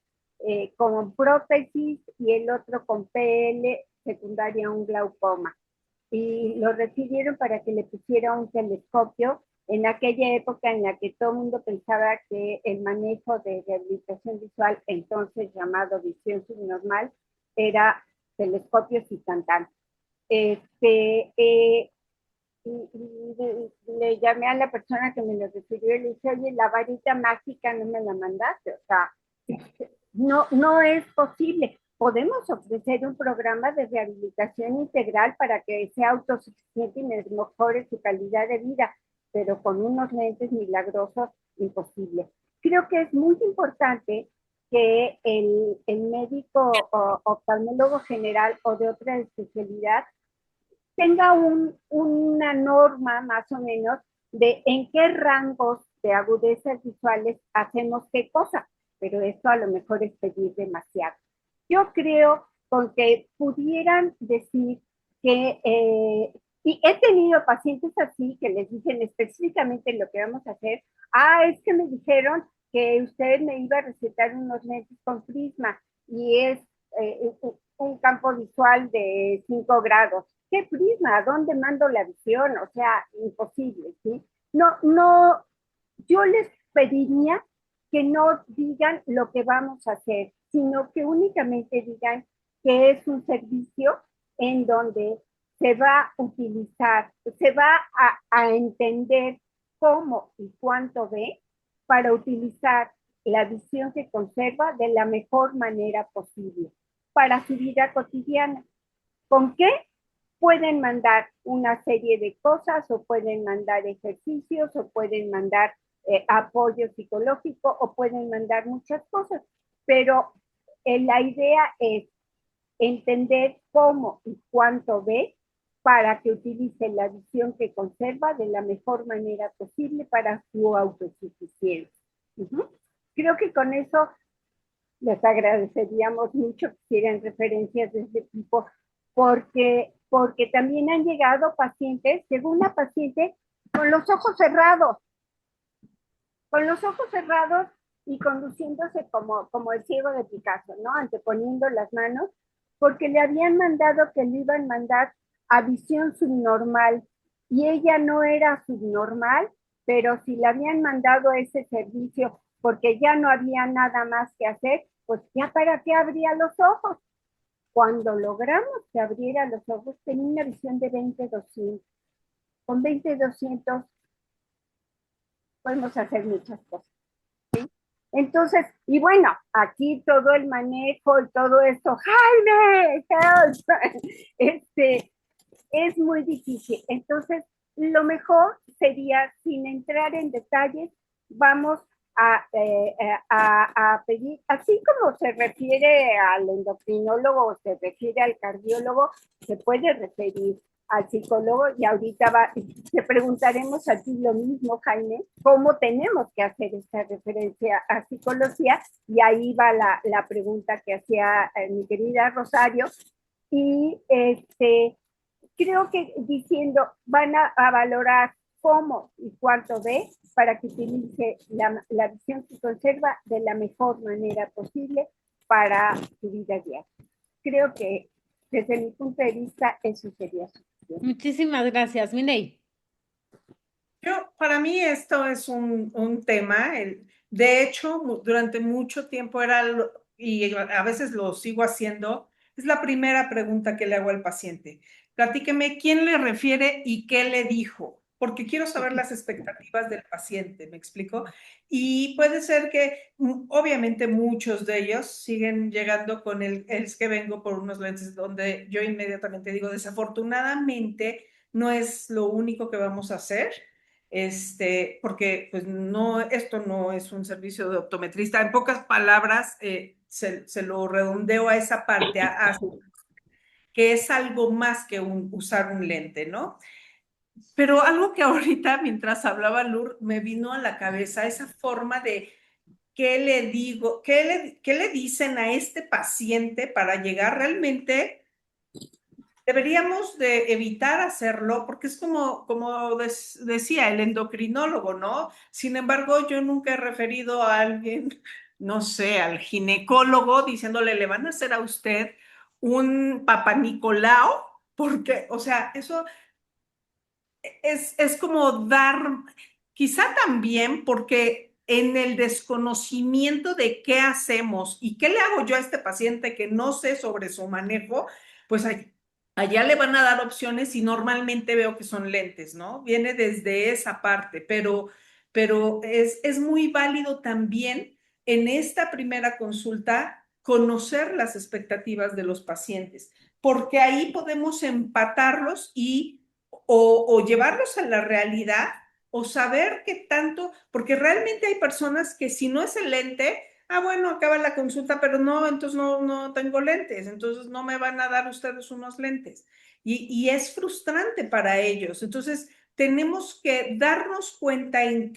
con prótesis y el otro con PL secundaria a un glaucoma. Y lo refirieron para que le pusiera un telescopio en aquella época en la que todo el mundo pensaba que el manejo de rehabilitación visual, entonces llamado visión subnormal, era telescopios y cantantes. Le llamé a la persona que me lo refirió y le dije, oye, la varita mágica no me la mandaste, o sea, no es posible. Podemos ofrecer un programa de rehabilitación integral para que sea autosuficiente y mejore su calidad de vida, pero con unos lentes milagrosos, imposible. Creo que es muy importante que el médico o oftalmólogo general o de otra especialidad tenga una norma más o menos de en qué rangos de agudezas visuales hacemos qué cosa, pero esto a lo mejor es pedir demasiado. Yo creo con que pudieran decir que, y he tenido pacientes así que les dicen específicamente lo que vamos a hacer, es que me dijeron que usted me iba a recetar unos lentes con prisma y es un campo visual de 5 grados. ¿Qué prisma? ¿A dónde mando la visión? O sea, imposible, ¿sí? No, yo les pediría que no digan lo que vamos a hacer, sino que únicamente digan que es un servicio en donde se va a utilizar, se va a entender cómo y cuánto ve para utilizar la visión que conserva de la mejor manera posible para su vida cotidiana. ¿Con qué? Pueden mandar una serie de cosas o pueden mandar ejercicios o pueden mandar apoyo psicológico o pueden mandar muchas cosas, pero la idea es entender cómo y cuánto ve para que utilice la visión que conserva de la mejor manera posible para su autosuficiencia. Creo que con eso les agradeceríamos mucho que hicieran referencias de este tipo, porque también han llegado pacientes, llegó una paciente con los ojos cerrados, y conduciéndose como el ciego de Picasso, ¿no? Anteponiendo las manos, porque le habían mandado que le iban a mandar a visión subnormal, y ella no era subnormal, pero si le habían mandado ese servicio porque ya no había nada más que hacer, pues ya para qué abría los ojos. Cuando logramos que abriera los ojos, tenía una visión de 20/200. Con 20/200 podemos hacer muchas cosas. ¿Sí? Entonces, y bueno, aquí todo el manejo y todo esto, Jaime, es muy difícil. Entonces, lo mejor sería, sin entrar en detalles, vamos a pedir, así como se refiere al endocrinólogo o se refiere al cardiólogo, se puede referir al psicólogo y ahorita te preguntaremos a ti lo mismo, Jaime, cómo tenemos que hacer esta referencia a psicología y ahí va la pregunta que hacía mi querida Rosario y creo que diciendo van a valorar cómo y cuánto ve para que utilice la visión que conserva de la mejor manera posible para su vida diaria. Creo que desde mi punto de vista eso sería suficiente. Muchísimas gracias, Minei. Para mí esto es un tema, de hecho, durante mucho tiempo y a veces lo sigo haciendo, es la primera pregunta que le hago al paciente. Platíqueme quién le refiere y qué le dijo, porque quiero saber las expectativas del paciente, ¿me explico? Y puede ser que, obviamente, muchos de ellos siguen llegando con es que vengo por unos lentes donde yo inmediatamente digo, desafortunadamente, no es lo único que vamos a hacer. Porque pues no, esto no es un servicio de optometrista. En pocas palabras, se lo redondeo a esa parte, que es algo más que usar un lente, ¿no? Pero algo que ahorita, mientras hablaba Lur, me vino a la cabeza, esa forma de qué le digo, qué le dicen a este paciente para llegar realmente. Deberíamos de evitar hacerlo porque es como decía el endocrinólogo, ¿no? Sin embargo, yo nunca he referido a alguien no sé, al ginecólogo diciéndole, le van a hacer a usted un Papa Nicolau, porque, o sea, eso es como dar, quizá también porque en el desconocimiento de qué hacemos y qué le hago yo a este paciente que no sé sobre su manejo, pues allá le van a dar opciones y normalmente veo que son lentes, ¿no? Viene desde esa parte, pero es muy válido también en esta primera consulta conocer las expectativas de los pacientes, porque ahí podemos empatarlos y o llevarlos a la realidad o saber qué tanto, porque realmente hay personas que si no es el lente, bueno, acaba la consulta, pero no, entonces no tengo lentes, entonces no me van a dar ustedes unos lentes. Y es frustrante para ellos. Entonces, tenemos que darnos cuenta en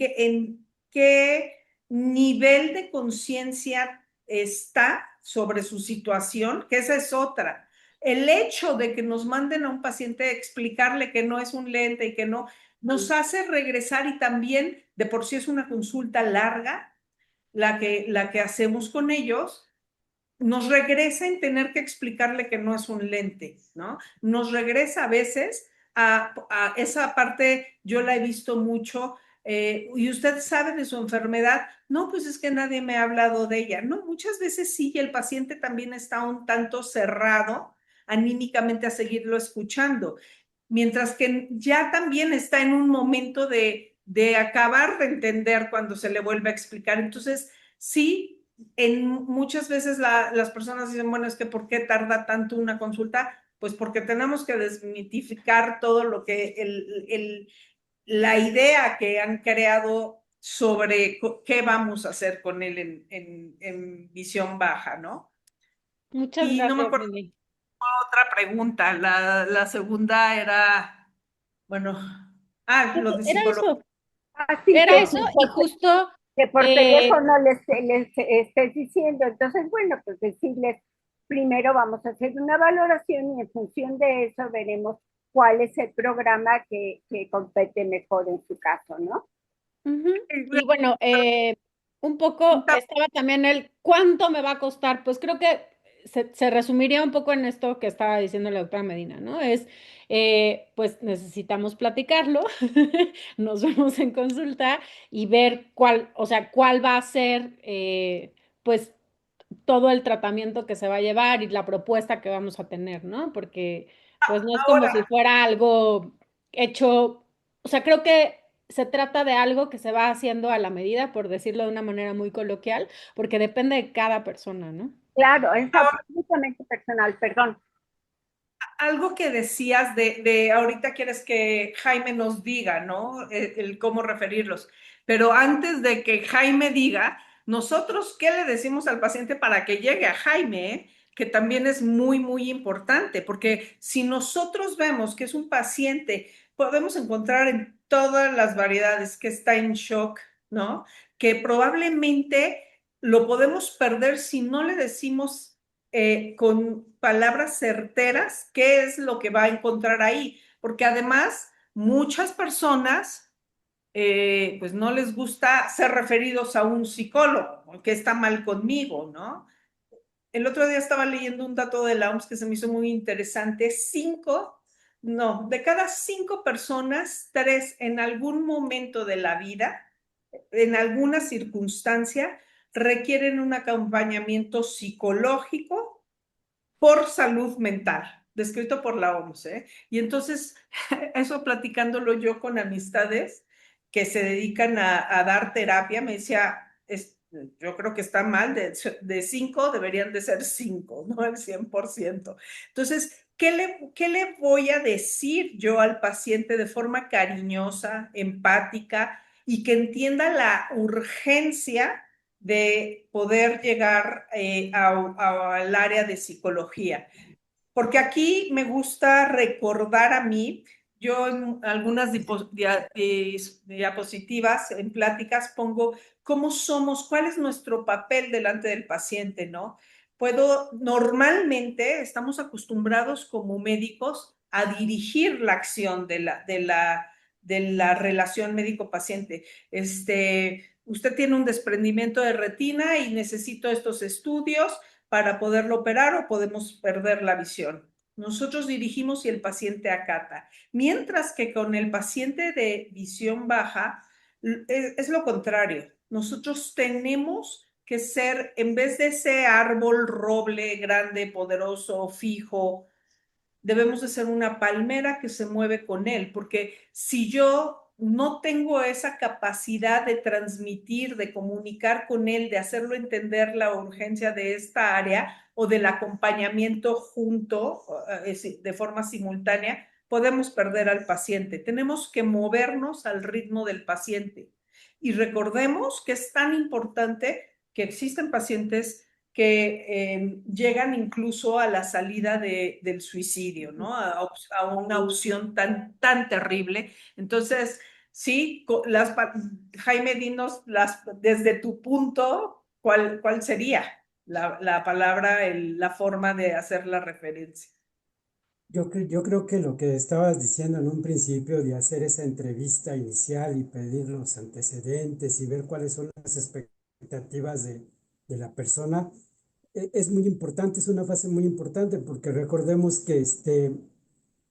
qué nivel de conciencia está sobre su situación, que esa es otra. El hecho de que nos manden a un paciente a explicarle que no es un lente y que no, nos hace regresar y también de por sí es una consulta larga la que hacemos con ellos, nos regresa en tener que explicarle que no es un lente, ¿no? Nos regresa a veces a esa parte, yo la he visto mucho, y usted sabe de su enfermedad, no, pues es que nadie me ha hablado de ella, no, muchas veces sí, y el paciente también está un tanto cerrado anímicamente a seguirlo escuchando, mientras que ya también está en un momento de acabar de entender cuando se le vuelve a explicar. Entonces, sí, muchas veces las personas dicen, bueno, es que ¿por qué tarda tanto una consulta? Pues porque tenemos que desmitificar todo lo que la idea que han creado sobre qué vamos a hacer con él en visión baja, ¿no? Muchas Y no me gracias, acuerdo Lili. otra pregunta. La segunda era, bueno, lo de Era psicología. eso, Así era eso y justo, que por eh, teléfono les estés diciendo. Entonces, bueno, pues decirles, primero vamos a hacer una valoración y en función de eso veremos cuál es el programa que compete mejor en su caso, ¿no? ujú. Y bueno, un poco estaba también el cuánto me va a costar, pues creo que se resumiría un poco en esto que estaba diciendo la doctora Medina, ¿no? Es, pues necesitamos platicarlo, nos vemos en consulta y ver cuál, o sea, cuál va a ser, pues todo el tratamiento que se va a llevar y la propuesta que vamos a tener, ¿no? Porque pues no es como si Ahora, fuera algo hecho, o sea, creo que se trata de algo que se va haciendo a la medida, por decirlo de una manera muy coloquial, porque depende de cada persona, ¿no? Claro, es absolutamente personal, perdón. algo que decías de ahorita quieres que Jaime nos diga, ¿no? El cómo referirlos. Pero antes de que Jaime diga, nosotros, ¿qué le decimos al paciente para que llegue a Jaime? Que también es muy, muy importante, porque si nosotros vemos que es un paciente, podemos encontrar en todas las variedades que está en shock, ¿no? Que probablemente lo podemos perder si no le decimos con palabras certeras qué es lo que va a encontrar ahí, porque además muchas personas pues no les gusta ser referidos a un psicólogo, que está mal conmigo, ¿no? El otro día estaba leyendo un dato de la OMS que se me hizo muy interesante. No, de cada 5 personas, 3 en algún momento de la vida, en alguna circunstancia, requieren un acompañamiento psicológico por salud mental, descrito por la OMS, ¿eh? Y entonces, eso platicándolo yo con amistades que se dedican a dar terapia, me decía, yo creo que está mal, de 5 deberían de ser 5, ¿no? El 100%. Entonces, ¿qué le voy a decir yo al paciente de forma cariñosa, empática y que entienda la urgencia de poder llegar al área de psicología? Porque aquí me gusta recordar a mí, yo en algunas diapositivas, en pláticas, pongo cómo somos, cuál es nuestro papel delante del paciente, ¿no? Normalmente estamos acostumbrados como médicos a dirigir la acción de la relación médico-paciente. Usted tiene un desprendimiento de retina y necesito estos estudios para poderlo operar o podemos perder la visión. Nosotros dirigimos y el paciente acata. Mientras que con el paciente de visión baja es lo contrario. Nosotros tenemos que ser, en vez de ese árbol roble grande, poderoso, fijo, debemos de ser una palmera que se mueve con él, porque si yo no tengo esa capacidad de transmitir, de comunicar con él, de hacerlo entender la urgencia de esta área o del acompañamiento junto, de forma simultánea, podemos perder al paciente. Tenemos que movernos al ritmo del paciente. Y recordemos que es tan importante que existen pacientes que llegan incluso a la salida del suicidio, ¿no? A una opción tan terrible. Entonces, sí, Jaime, dinos desde tu punto, ¿cuál sería la palabra, la forma de hacer la referencia? Yo creo que lo que estabas diciendo en un principio de hacer esa entrevista inicial y pedir los antecedentes y ver cuáles son las expectativas de la persona, es muy importante, es una fase muy importante porque recordemos que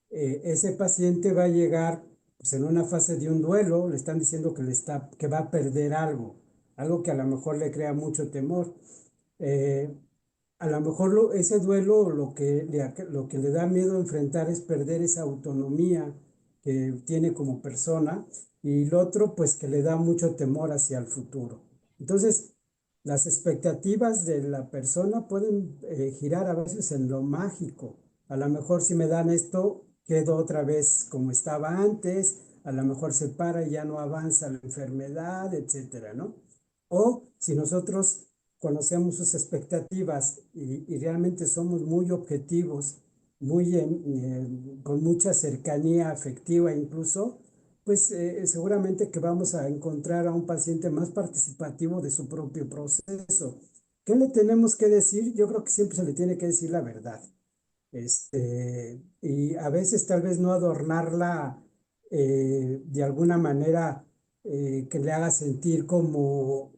ese paciente va a llegar pues, en una fase de un duelo, le están diciendo que va a perder algo, algo que a lo mejor le crea mucho temor. Eh, a lo mejor ese duelo lo que le da miedo enfrentar es perder esa autonomía que tiene como persona y lo otro pues que le da mucho temor hacia el futuro. Entonces, las expectativas de la persona pueden girar a veces en lo mágico. A lo mejor si me dan esto, quedo otra vez como estaba antes, a lo mejor se para y ya no avanza la enfermedad, etcétera, ¿no? O si nosotros conocemos sus expectativas y realmente somos muy objetivos, con mucha cercanía afectiva incluso, pues seguramente que vamos a encontrar a un paciente más participativo de su propio proceso. ¿Qué le tenemos que decir? Yo creo que siempre se le tiene que decir la verdad. Y a veces tal vez no adornarla de alguna manera que le haga sentir como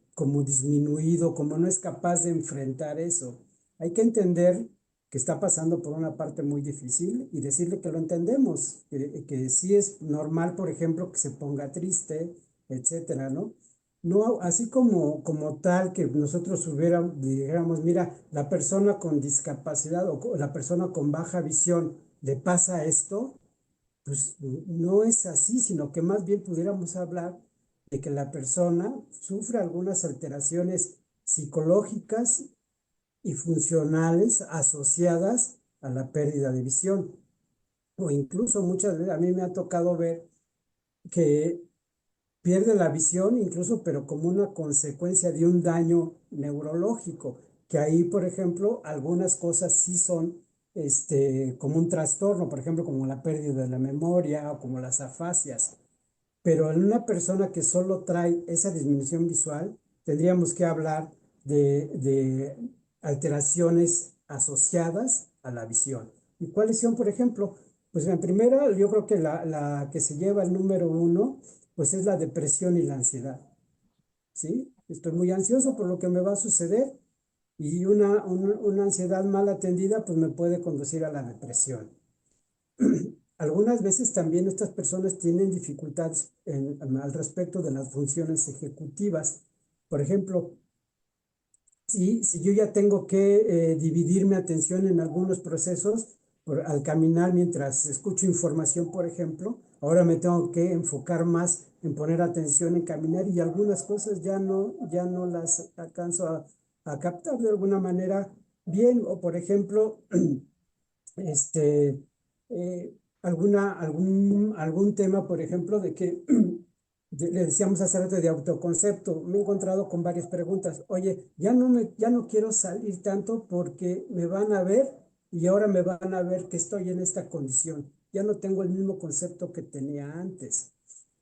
disminuido, como no es capaz de enfrentar eso. Hay que entender que está pasando por una parte muy difícil y decirle que lo entendemos, que sí es normal, por ejemplo, que se ponga triste, etcétera, ¿no? No, así como tal que nosotros dijéramos, mira, la persona con discapacidad o la persona con baja visión le pasa esto, pues no es así, sino que más bien pudiéramos hablar de que la persona sufre algunas alteraciones psicológicas y funcionales asociadas a la pérdida de visión. O incluso muchas veces a mí me ha tocado ver que pierde la visión incluso, pero como una consecuencia de un daño neurológico, que ahí, por ejemplo, algunas cosas sí son como un trastorno, por ejemplo, como la pérdida de la memoria o como las afasias. Pero en una persona que solo trae esa disminución visual, tendríamos que hablar de alteraciones asociadas a la visión. ¿Y cuáles son, por ejemplo? Pues en primera, yo creo que la que se lleva el número uno, pues es la depresión y la ansiedad. ¿Sí? Estoy muy ansioso por lo que me va a suceder y una ansiedad mal atendida, pues me puede conducir a la depresión. Algunas veces también estas personas tienen dificultades al respecto de las funciones ejecutivas. Por ejemplo, si yo ya tengo que dividir mi atención en algunos procesos, al caminar mientras escucho información, por ejemplo, ahora me tengo que enfocar más en poner atención en caminar y algunas cosas ya no las alcanzo a captar de alguna manera bien. O por ejemplo, este, algún tema, por ejemplo, de que le decíamos hace rato de autoconcepto. Me he encontrado con varias preguntas. Oye, ya no quiero salir tanto porque me van a ver y ahora me van a ver que estoy en esta condición. Ya no tengo el mismo concepto que tenía antes.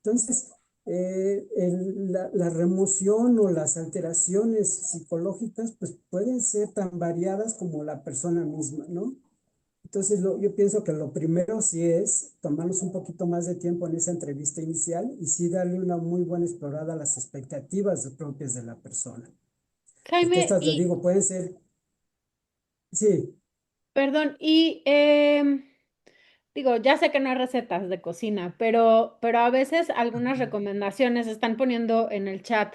Entonces, la remoción o las alteraciones psicológicas pues pueden ser tan variadas como la persona misma, ¿no? Entonces, yo pienso que lo primero sí es tomarnos un poquito más de tiempo en esa entrevista inicial y sí darle una muy buena explorada a las expectativas propias de la persona. Porque Jaime, estas, le y digo, pueden ser, sí, perdón, y digo, ya sé que no hay recetas de cocina, pero a veces algunas recomendaciones están poniendo en el chat,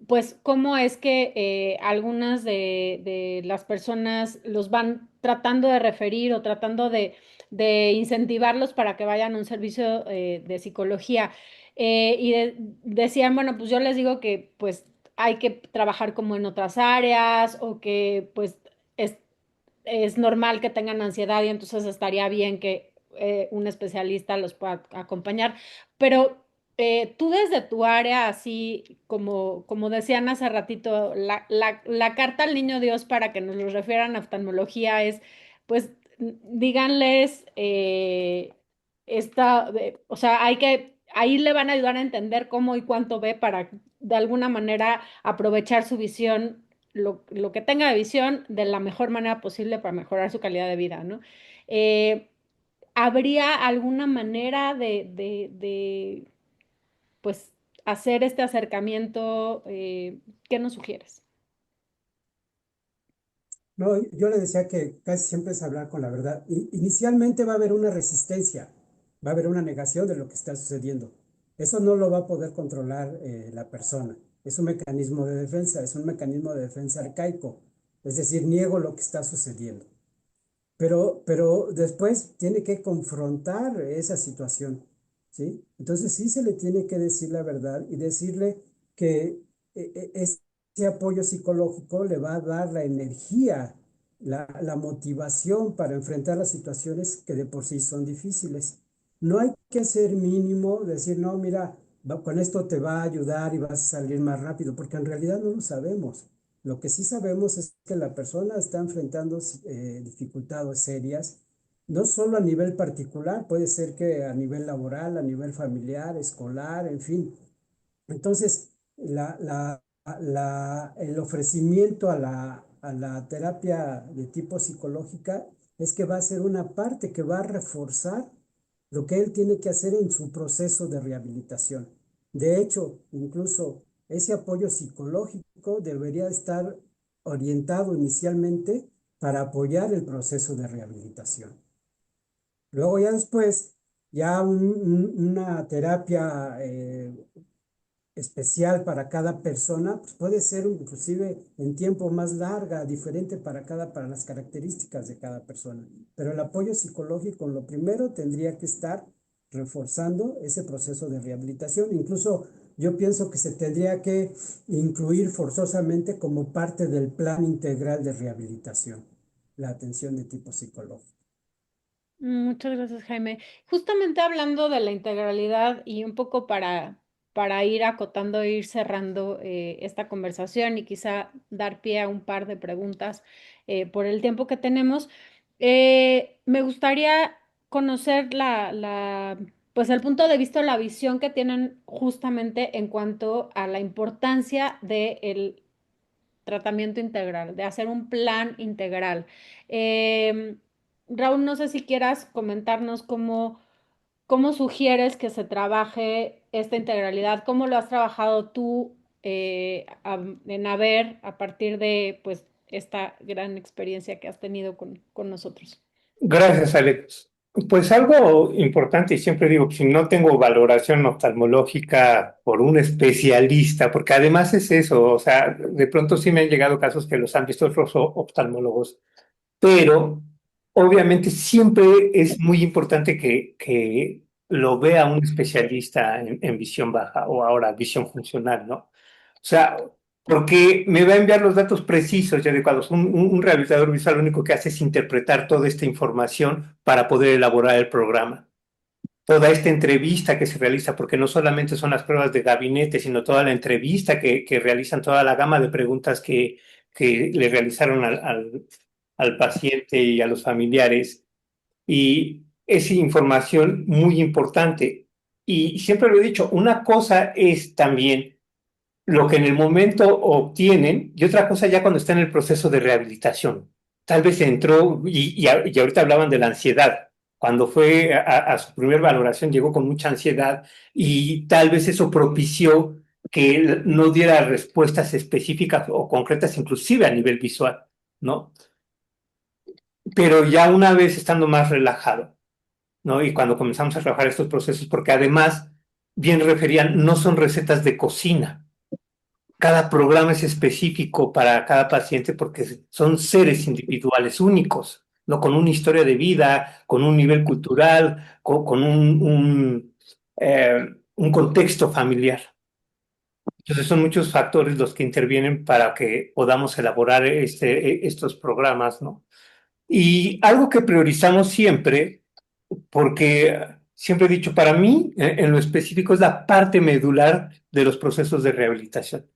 pues cómo es que algunas de las personas los van tratando de referir o tratando de incentivarlos para que vayan a un servicio de psicología. Decían, bueno, pues yo les digo que pues hay que trabajar como en otras áreas o que pues es es normal que tengan ansiedad y entonces estaría bien que un especialista los pueda acompañar. Pero tú desde tu área, así como decían hace ratito, la carta al niño Dios para que nos lo refieran a oftalmología es, pues, díganles, o sea, ahí le van a ayudar a entender cómo y cuánto ve para de alguna manera aprovechar su visión lo que tenga de visión de la mejor manera posible para mejorar su calidad de vida, ¿no? Eh, ¿Habría alguna manera pues, hacer este acercamiento? ¿Qué nos sugieres? no, yo le decía que casi siempre es hablar con la verdad. Inicialmente va a haber una resistencia, va a haber una negación de lo que está sucediendo. Eso no lo va a poder controlar la persona. Es un mecanismo de defensa, es un mecanismo de defensa arcaico. Es decir, niego lo que está sucediendo. Pero después tiene que confrontar esa situación, ¿sí? Entonces sí se le tiene que decir la verdad y decirle que ese apoyo psicológico le va a dar la energía, la motivación para enfrentar las situaciones que de por sí son difíciles. No hay que ser mínimo, decir, no, mira, con esto te va a ayudar y vas a salir más rápido, porque en realidad no lo sabemos. Lo que sí sabemos es que la persona está enfrentando dificultades serias, no solo a nivel particular, puede ser que a nivel laboral, a nivel familiar, escolar, en fin. Entonces, el ofrecimiento a la terapia de tipo psicológica es que va a ser una parte que va a reforzar lo que él tiene que hacer en su proceso de rehabilitación. De hecho, incluso ese apoyo psicológico debería estar orientado inicialmente para apoyar el proceso de rehabilitación. Luego ya después, ya una terapia especial para cada persona, pues puede ser inclusive en tiempo más larga, diferente para las características de cada persona. Pero el apoyo psicológico, lo primero, tendría que estar reforzando ese proceso de rehabilitación. Incluso yo pienso que se tendría que incluir forzosamente como parte del plan integral de rehabilitación, la atención de tipo psicológico. Muchas gracias, Jaime. Justamente hablando de la integralidad y un poco para ir acotando e ir cerrando esta conversación y quizá dar pie a un par de preguntas por el tiempo que tenemos, me gustaría conocer pues el punto de vista o la visión que tienen justamente en cuanto a la importancia del tratamiento integral, de hacer un plan integral. Em, Raúl, no sé si quieras comentarnos cómo sugieres que se trabaje esta integralidad, cómo lo has trabajado tú en Haber a partir de pues esta gran experiencia que has tenido con nosotros. Gracias, Alex. Pues algo importante, y siempre digo, si no tengo valoración oftalmológica por un especialista, porque además es eso, o sea, de pronto sí me han llegado casos que los han visto los oftalmólogos, pero obviamente siempre es muy importante que lo vea un especialista en visión baja o ahora visión funcional, ¿no? O sea, porque me va a enviar los datos precisos y adecuados. Un rehabilitador visual lo único que hace es interpretar toda esta información para poder elaborar el programa. Toda esta entrevista que se realiza, porque no solamente son las pruebas de gabinete, sino toda la entrevista que realizan, toda la gama de preguntas que le realizaron al paciente y a los familiares. Y es información muy importante. Y siempre lo he dicho, una cosa es también lo que en el momento obtienen y otra cosa ya cuando está en el proceso de rehabilitación. tal vez entró, y ahorita hablaban de la ansiedad. Cuando fue a su primer valoración, llegó con mucha ansiedad y tal vez eso propició que él no diera respuestas específicas o concretas, inclusive a nivel visual, ¿no? Pero ya una vez estando más relajado, ¿no? Y cuando comenzamos a trabajar estos procesos, porque además, bien referían, no son recetas de cocina. Cada programa es específico para cada paciente porque son seres individuales únicos, ¿no? Con una historia de vida, con un nivel cultural, con un contexto familiar. Entonces son muchos factores los que intervienen para que podamos elaborar estos programas, ¿no? Y algo que priorizamos siempre, porque siempre he dicho, para mí, en lo específico, es la parte medular de los procesos de rehabilitación,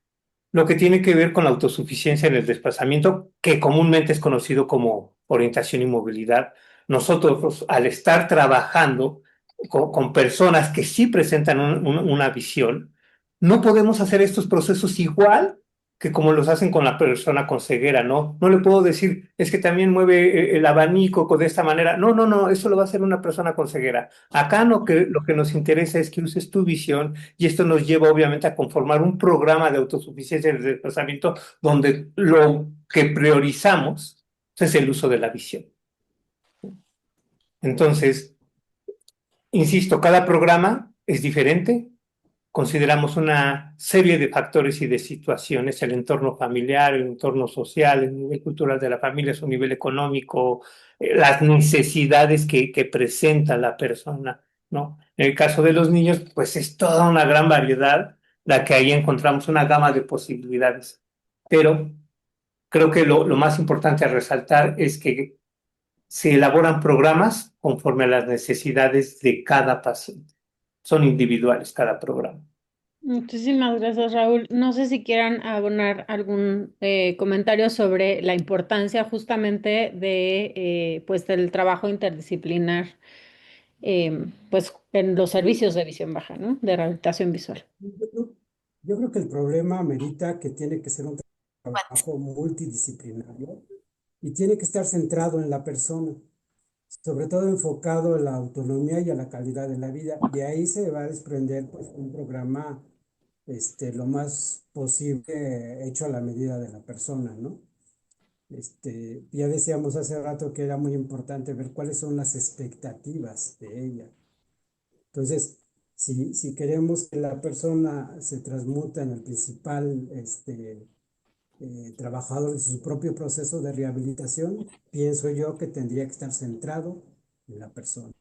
lo que tiene que ver con la autosuficiencia en el desplazamiento, que comúnmente es conocido como orientación y movilidad. Nosotros, al estar trabajando con personas que sí presentan una visión, no podemos hacer estos procesos igual que como los hacen con la persona con ceguera, ¿no? No le puedo decir, es que también mueve el abanico de esta manera. No, no, no, eso lo va a hacer una persona con ceguera. Acá lo que nos interesa es que uses tu visión y esto nos lleva obviamente a conformar un programa de autosuficiencia en el desplazamiento donde lo que priorizamos es el uso de la visión. Entonces, insisto, cada programa es diferente. Consideramos una serie de factores y de situaciones, el entorno familiar, el entorno social, el nivel cultural de la familia, su nivel económico, las necesidades que presenta la persona, ¿no? En el caso de los niños, pues es toda una gran variedad la que ahí encontramos una gama de posibilidades. Pero creo que lo más importante a resaltar es que se elaboran programas conforme a las necesidades de cada paciente. Son individuales cada programa. Muchísimas gracias, Raúl. No sé si quieran abonar algún comentario sobre la importancia justamente de pues del trabajo interdisciplinar pues en los servicios de visión baja, ¿no? De rehabilitación visual. Yo creo que el problema amerita que tiene que ser un trabajo multidisciplinario y tiene que estar centrado en la persona, sobre todo enfocado en la autonomía y a la calidad de la vida. De ahí se va a desprender pues, un programa lo más posible hecho a la medida de la persona, ¿no? Ya decíamos hace rato que era muy importante ver cuáles son las expectativas de ella. Entonces, si queremos que la persona se transmuta en el principal trabajador de su propio proceso de rehabilitación, pienso yo que tendría que estar centrado en la persona.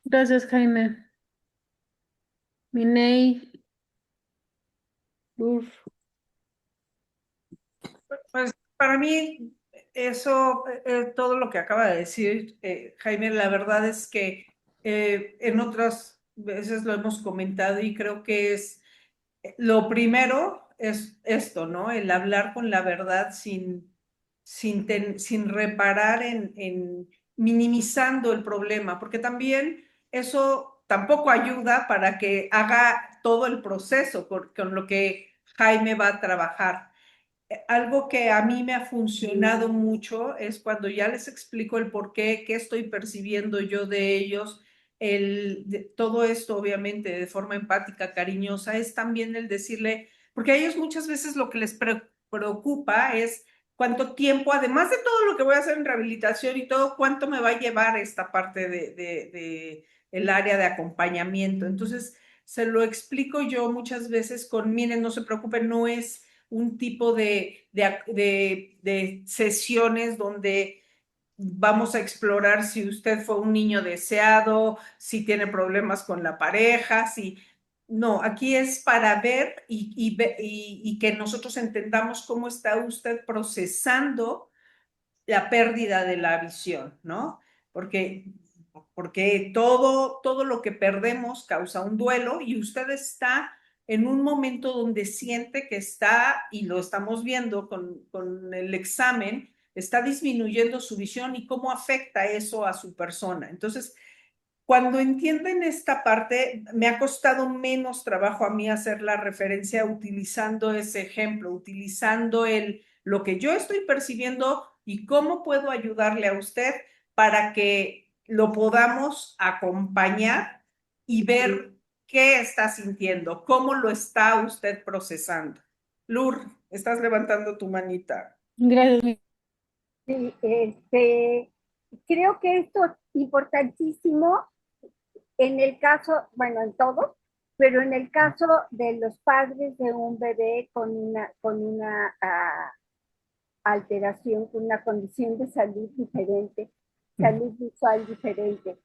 Gracias, Jaime. Minei, Lur. Pues para mí, eso, todo lo que acaba de decir Jaime, la verdad es que en otras veces lo hemos comentado y creo que es lo primero es esto, ¿no? El hablar con la verdad sin reparar en minimizando el problema, porque también eso tampoco ayuda para que haga todo el proceso con lo que Jaime va a trabajar. Algo que a mí me ha funcionado mucho es cuando ya les explico el por qué, qué estoy percibiendo yo de ellos, todo esto obviamente de forma empática, cariñosa, es también el decirle, porque a ellos muchas veces lo que les preocupa es cuánto tiempo, además de todo lo que voy a hacer en rehabilitación y todo, cuánto me va a llevar esta parte de el área de acompañamiento. Entonces, se lo explico yo muchas veces con, miren, no se preocupen, no es un tipo de sesiones donde vamos a explorar si usted fue un niño deseado, si tiene problemas con la pareja, si... No, aquí es para ver y que nosotros entendamos cómo está usted procesando la pérdida de la visión, ¿no? Porque, porque todo lo que perdemos causa un duelo y usted está en un momento donde siente que está, y lo estamos viendo con el examen, está disminuyendo su visión y cómo afecta eso a su persona. Entonces, cuando entienden esta parte, me ha costado menos trabajo a mí hacer la referencia utilizando ese ejemplo, utilizando lo que yo estoy percibiendo y cómo puedo ayudarle a usted para que lo podamos acompañar y ver qué está sintiendo, cómo lo está usted procesando. Lur, estás levantando tu manita. Gracias. Sí, creo que esto es importantísimo en el caso, bueno, en todo, pero en el caso de los padres de un bebé con una alteración, con una condición de salud diferente, salud visual diferente,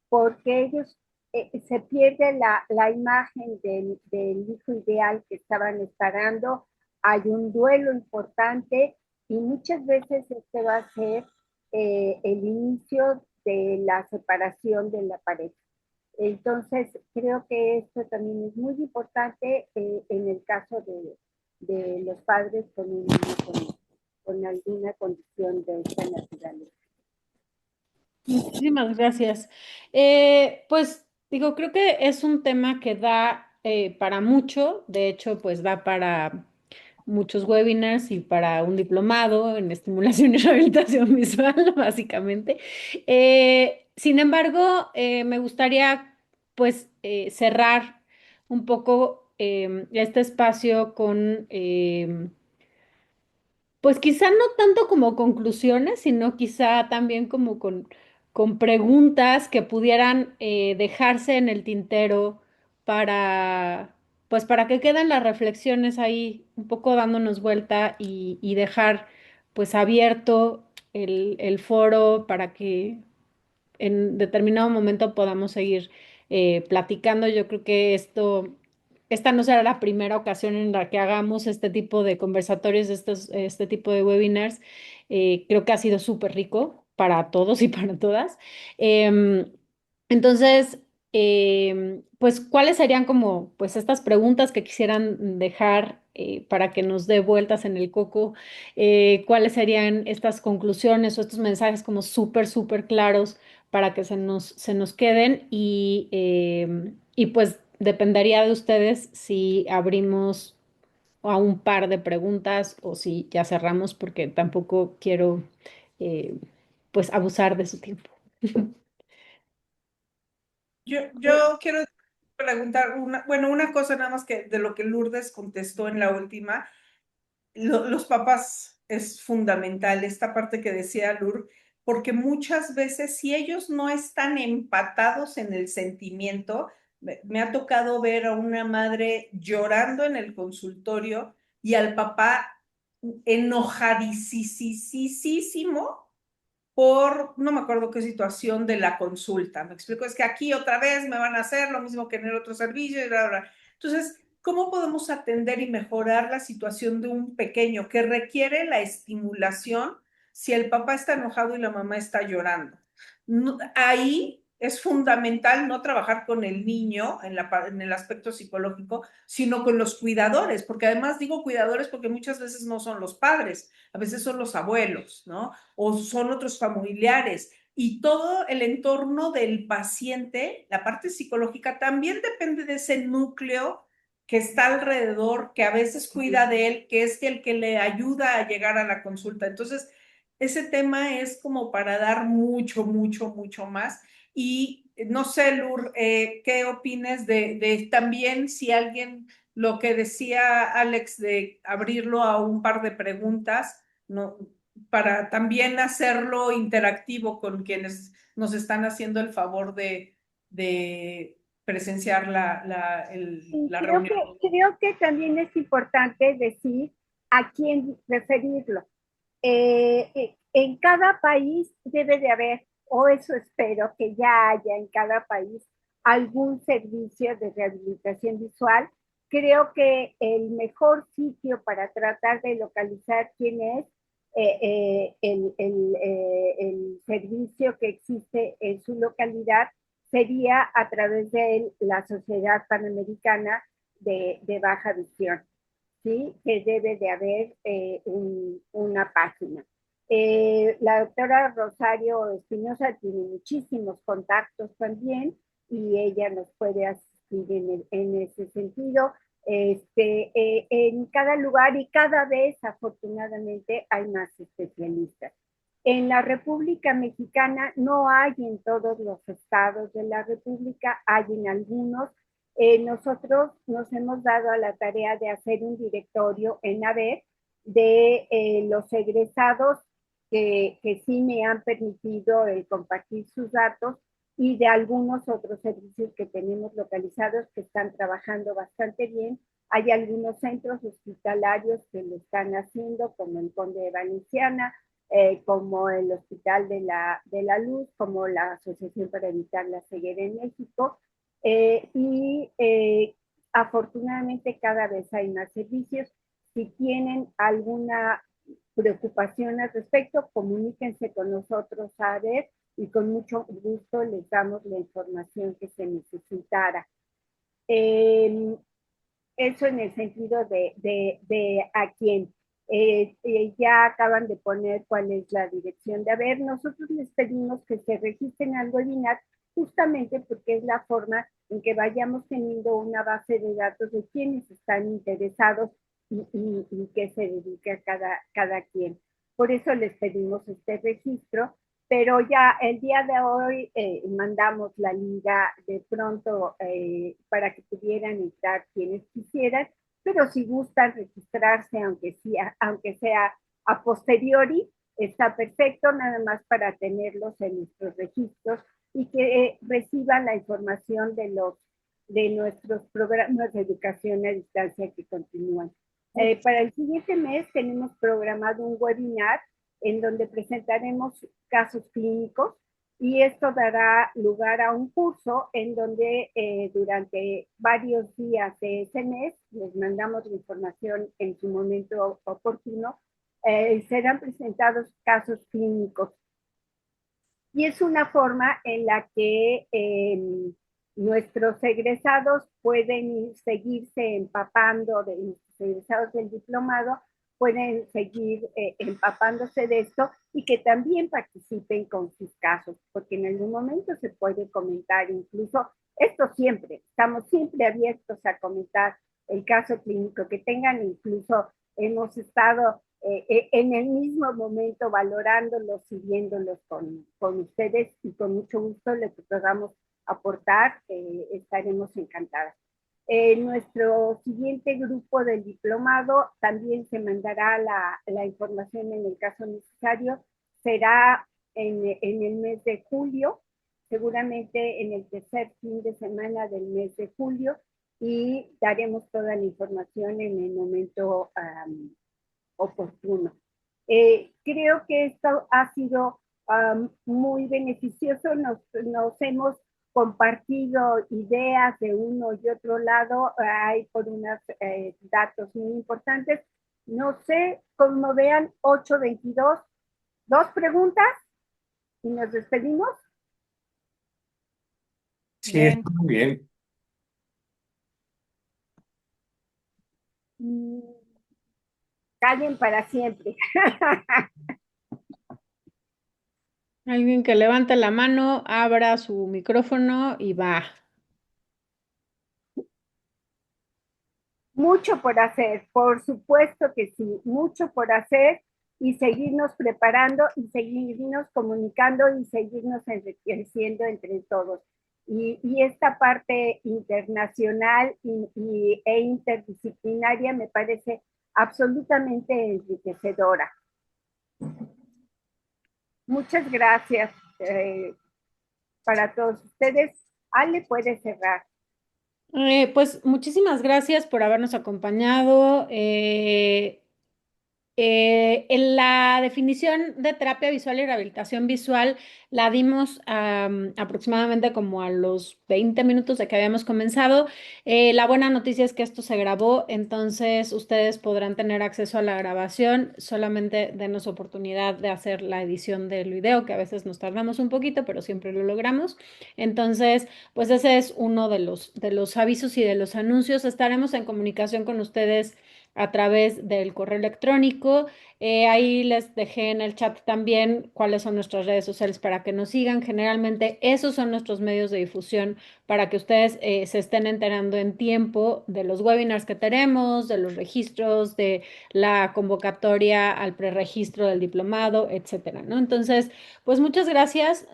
porque ellos se pierde la imagen del hijo ideal que estaban esperando, hay un duelo importante y muchas veces este va a ser el inicio de la separación de la pareja. Entonces, creo que esto también es muy importante en el caso de los padres con un niño con alguna condición de esta naturaleza. Muchísimas gracias. Pues digo, creo que es un tema que da para mucho, de hecho, pues da para muchos webinars y para un diplomado en estimulación y rehabilitación visual, básicamente. Sin embargo, me gustaría pues cerrar un poco este espacio con pues quizá no tanto como conclusiones, sino quizá también como con preguntas que pudieran dejarse en el tintero para, pues para que queden las reflexiones ahí un poco dándonos vuelta y dejar pues abierto el foro para que en determinado momento podamos seguir platicando. Yo creo que esta no será la primera ocasión en la que hagamos este tipo de conversatorios, este tipo de webinars. Creo que ha sido súper rico para todos y para todas. Em, entonces, pues, ¿cuáles serían como, pues, estas preguntas que quisieran dejar para que nos dé vueltas en el coco? ¿Cuáles serían estas conclusiones o estos mensajes como súper, súper claros para que se nos queden y pues dependería de ustedes si abrimos a un par de preguntas o si ya cerramos porque tampoco quiero eh, pues abusar de su tiempo. Yo quiero preguntar una cosa nada más que de lo que Lourdes contestó en la última. Los papás es fundamental, esta parte que decía Lur, porque muchas veces si ellos no están empatados en el sentimiento, me ha tocado ver a una madre llorando en el consultorio y al papá enojadísimo por, no me acuerdo qué situación de la consulta. Me explico, es que aquí otra vez me van a hacer lo mismo que en el otro servicio y bla, bla, bla. Entonces, ¿cómo podemos atender y mejorar la situación de un pequeño que requiere la estimulación si el papá está enojado y la mamá está llorando? Ahí es fundamental no trabajar con el niño en el aspecto psicológico, sino con los cuidadores, porque además digo cuidadores porque muchas veces no son los padres, a veces son los abuelos, ¿no? O son otros familiares. Y todo el entorno del paciente, la parte psicológica, también depende de ese núcleo que está alrededor, que a veces cuida de él, que es el que le ayuda a llegar a la consulta. Entonces, ese tema es como para dar mucho, mucho, mucho más. Y no sé, Lur, ¿qué opines de también si alguien, lo que decía Alex, de abrirlo a un par de preguntas, no, para también hacerlo interactivo con quienes nos están haciendo el favor de presenciar Y la reunión? creo que también es importante decir a quién referirlo. En cada país debe de haber, o eso espero que ya haya en cada país, algún servicio de rehabilitación visual. Creo que el mejor sitio para tratar de localizar quién es el servicio que existe en su localidad sería a través de la Sociedad Panamericana de Baja Visión, ¿sí? Que debe de haber una página. La doctora Rosario Espinosa tiene muchísimos contactos también y ella nos puede asistir en ese sentido. En cada lugar y cada vez afortunadamente hay más especialistas. En la República Mexicana no hay en todos los estados de la República, hay en algunos. Nosotros nos hemos dado a la tarea de hacer un directorio en AVER de los egresados que sí me han permitido compartir sus datos y de algunos otros servicios que tenemos localizados que están trabajando bastante bien. Hay algunos centros hospitalarios que lo están haciendo, como el Conde de Valenciana, como el Hospital de la Luz, como la Asociación para Evitar la Ceguera en México. Afortunadamente cada vez hay más servicios. Si tienen alguna preocupación al respecto, comuníquense con nosotros a ver y con mucho gusto les damos la información que se necesitara. Eso en el sentido de a quién. Ya acaban de poner cuál es la dirección de haber. Nosotros les pedimos que se registren al webinar justamente porque es la forma en que vayamos teniendo una base de datos de quienes están interesados y qué se dedica cada quien. Por eso les pedimos este registro, pero ya el día de hoy mandamos la liga de pronto para que pudieran entrar quienes quisieran, pero si gustan registrarse, aunque sea a posteriori, está perfecto, nada más para tenerlos en nuestros registros y que reciban la información de nuestros programas de educación a distancia que continúan. Para el siguiente mes tenemos programado un webinar en donde presentaremos casos clínicos y esto dará lugar a un curso en donde durante varios días de ese mes les mandamos la información en su momento oportuno, serán presentados casos clínicos. Y es una forma en la que nuestros egresados pueden seguirse empapando, de los egresados del diplomado, pueden seguir empapándose de esto y que también participen con sus casos, porque en algún momento se puede comentar incluso, esto siempre, estamos siempre abiertos a comentar el caso clínico que tengan, incluso hemos estado en el mismo momento valorándolos y viéndolos con ustedes y con mucho gusto lo que podamos aportar, estaremos encantadas. Nuestro siguiente grupo del diplomado también se mandará la información en el caso necesario, será en el mes de julio, seguramente en el tercer fin de semana del mes de julio y daremos toda la información en el momento oportuno. Creo que esto ha sido muy beneficioso, nos hemos compartido ideas de uno y otro lado, hay por unos datos muy importantes. No sé, como vean, 8:22, dos preguntas y nos despedimos. Sí, Bien. está muy bien. Callen para siempre. Alguien que levante la mano, abra su micrófono y va. Mucho por hacer, por supuesto que sí, mucho por hacer y seguirnos preparando y seguirnos comunicando y seguirnos enriqueciendo entre todos. Y esta parte internacional e interdisciplinaria me parece absolutamente enriquecedora. Muchas gracias para todos ustedes. Ale puede cerrar. Pues muchísimas gracias por habernos acompañado. En la definición de terapia visual y rehabilitación visual la dimos aproximadamente como a los 20 minutos de que habíamos comenzado. La buena noticia es que esto se grabó, entonces ustedes podrán tener acceso a la grabación. Solamente denos oportunidad de hacer la edición del video, que a veces nos tardamos un poquito, pero siempre lo logramos. Entonces, pues ese es uno de los avisos y de los anuncios. Estaremos en comunicación con ustedes a través del correo electrónico. Ahí les dejé en el chat también cuáles son nuestras redes sociales para que nos sigan. Generalmente esos son nuestros medios de difusión para que ustedes se estén enterando en tiempo de los webinars que tenemos, de los registros, de la convocatoria al preregistro del diplomado, etcétera, ¿no? Entonces, pues muchas gracias.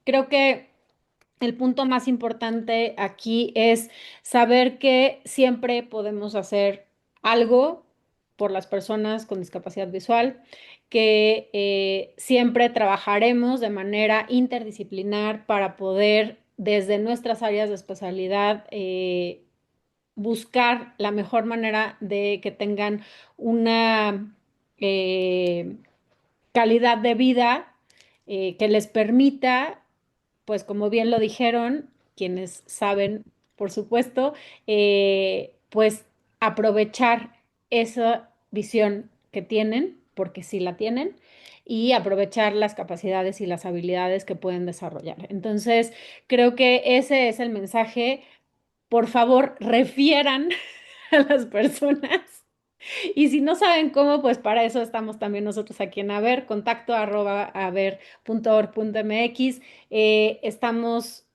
Creo que el punto más importante aquí es saber que siempre podemos hacer algo por las personas con discapacidad visual, que siempre trabajaremos de manera interdisciplinar para poder, desde nuestras áreas de especialidad, buscar la mejor manera de que tengan una eh, calidad de vida que les permita, pues como bien lo dijeron, quienes saben, por supuesto, pues aprovechar esa visión que tienen, porque sí la tienen, y aprovechar las capacidades y las habilidades que pueden desarrollar. Entonces, creo que ese es el mensaje. Por favor, refieran a las personas y si no saben cómo, pues para eso estamos también nosotros aquí en Haber, contacto@haber.org.mx. Estamos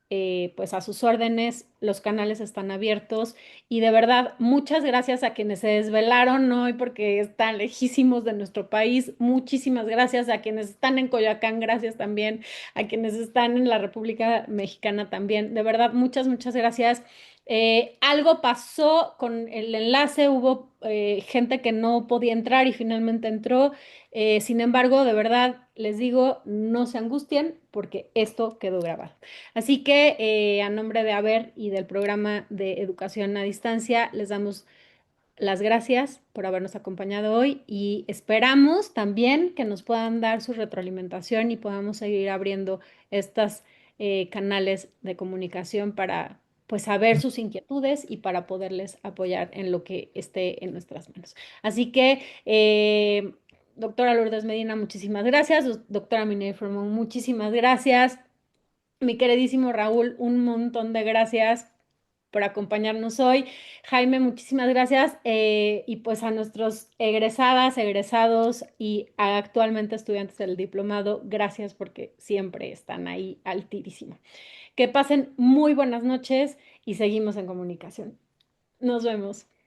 pues a sus órdenes, los canales están abiertos y de verdad muchas gracias a quienes se desvelaron hoy porque están lejísimos de nuestro país. Muchísimas gracias a quienes están en Coyoacán, gracias también a quienes están en la República Mexicana también. De verdad, muchas gracias. Algo pasó con el enlace, hubo gente que no podía entrar y finalmente entró. Sin embargo, de verdad, les digo, no se angustien porque esto quedó grabado. Así que a nombre de Haber y del programa de educación a distancia, les damos las gracias por habernos acompañado hoy y esperamos también que nos puedan dar su retroalimentación y podamos seguir abriendo estos canales de comunicación para pues saber sus inquietudes y para poderles apoyar en lo que esté en nuestras manos. Así que, doctora Lourdes Medina, muchísimas gracias. Doctora Minelia Formón, muchísimas gracias. Mi queridísimo Raúl, un montón de gracias por acompañarnos hoy. Jaime, muchísimas gracias. Y pues a nuestros egresadas, egresados y actualmente estudiantes del diplomado, gracias porque siempre están ahí altísimo. Que pasen muy buenas noches y seguimos en comunicación. Nos vemos.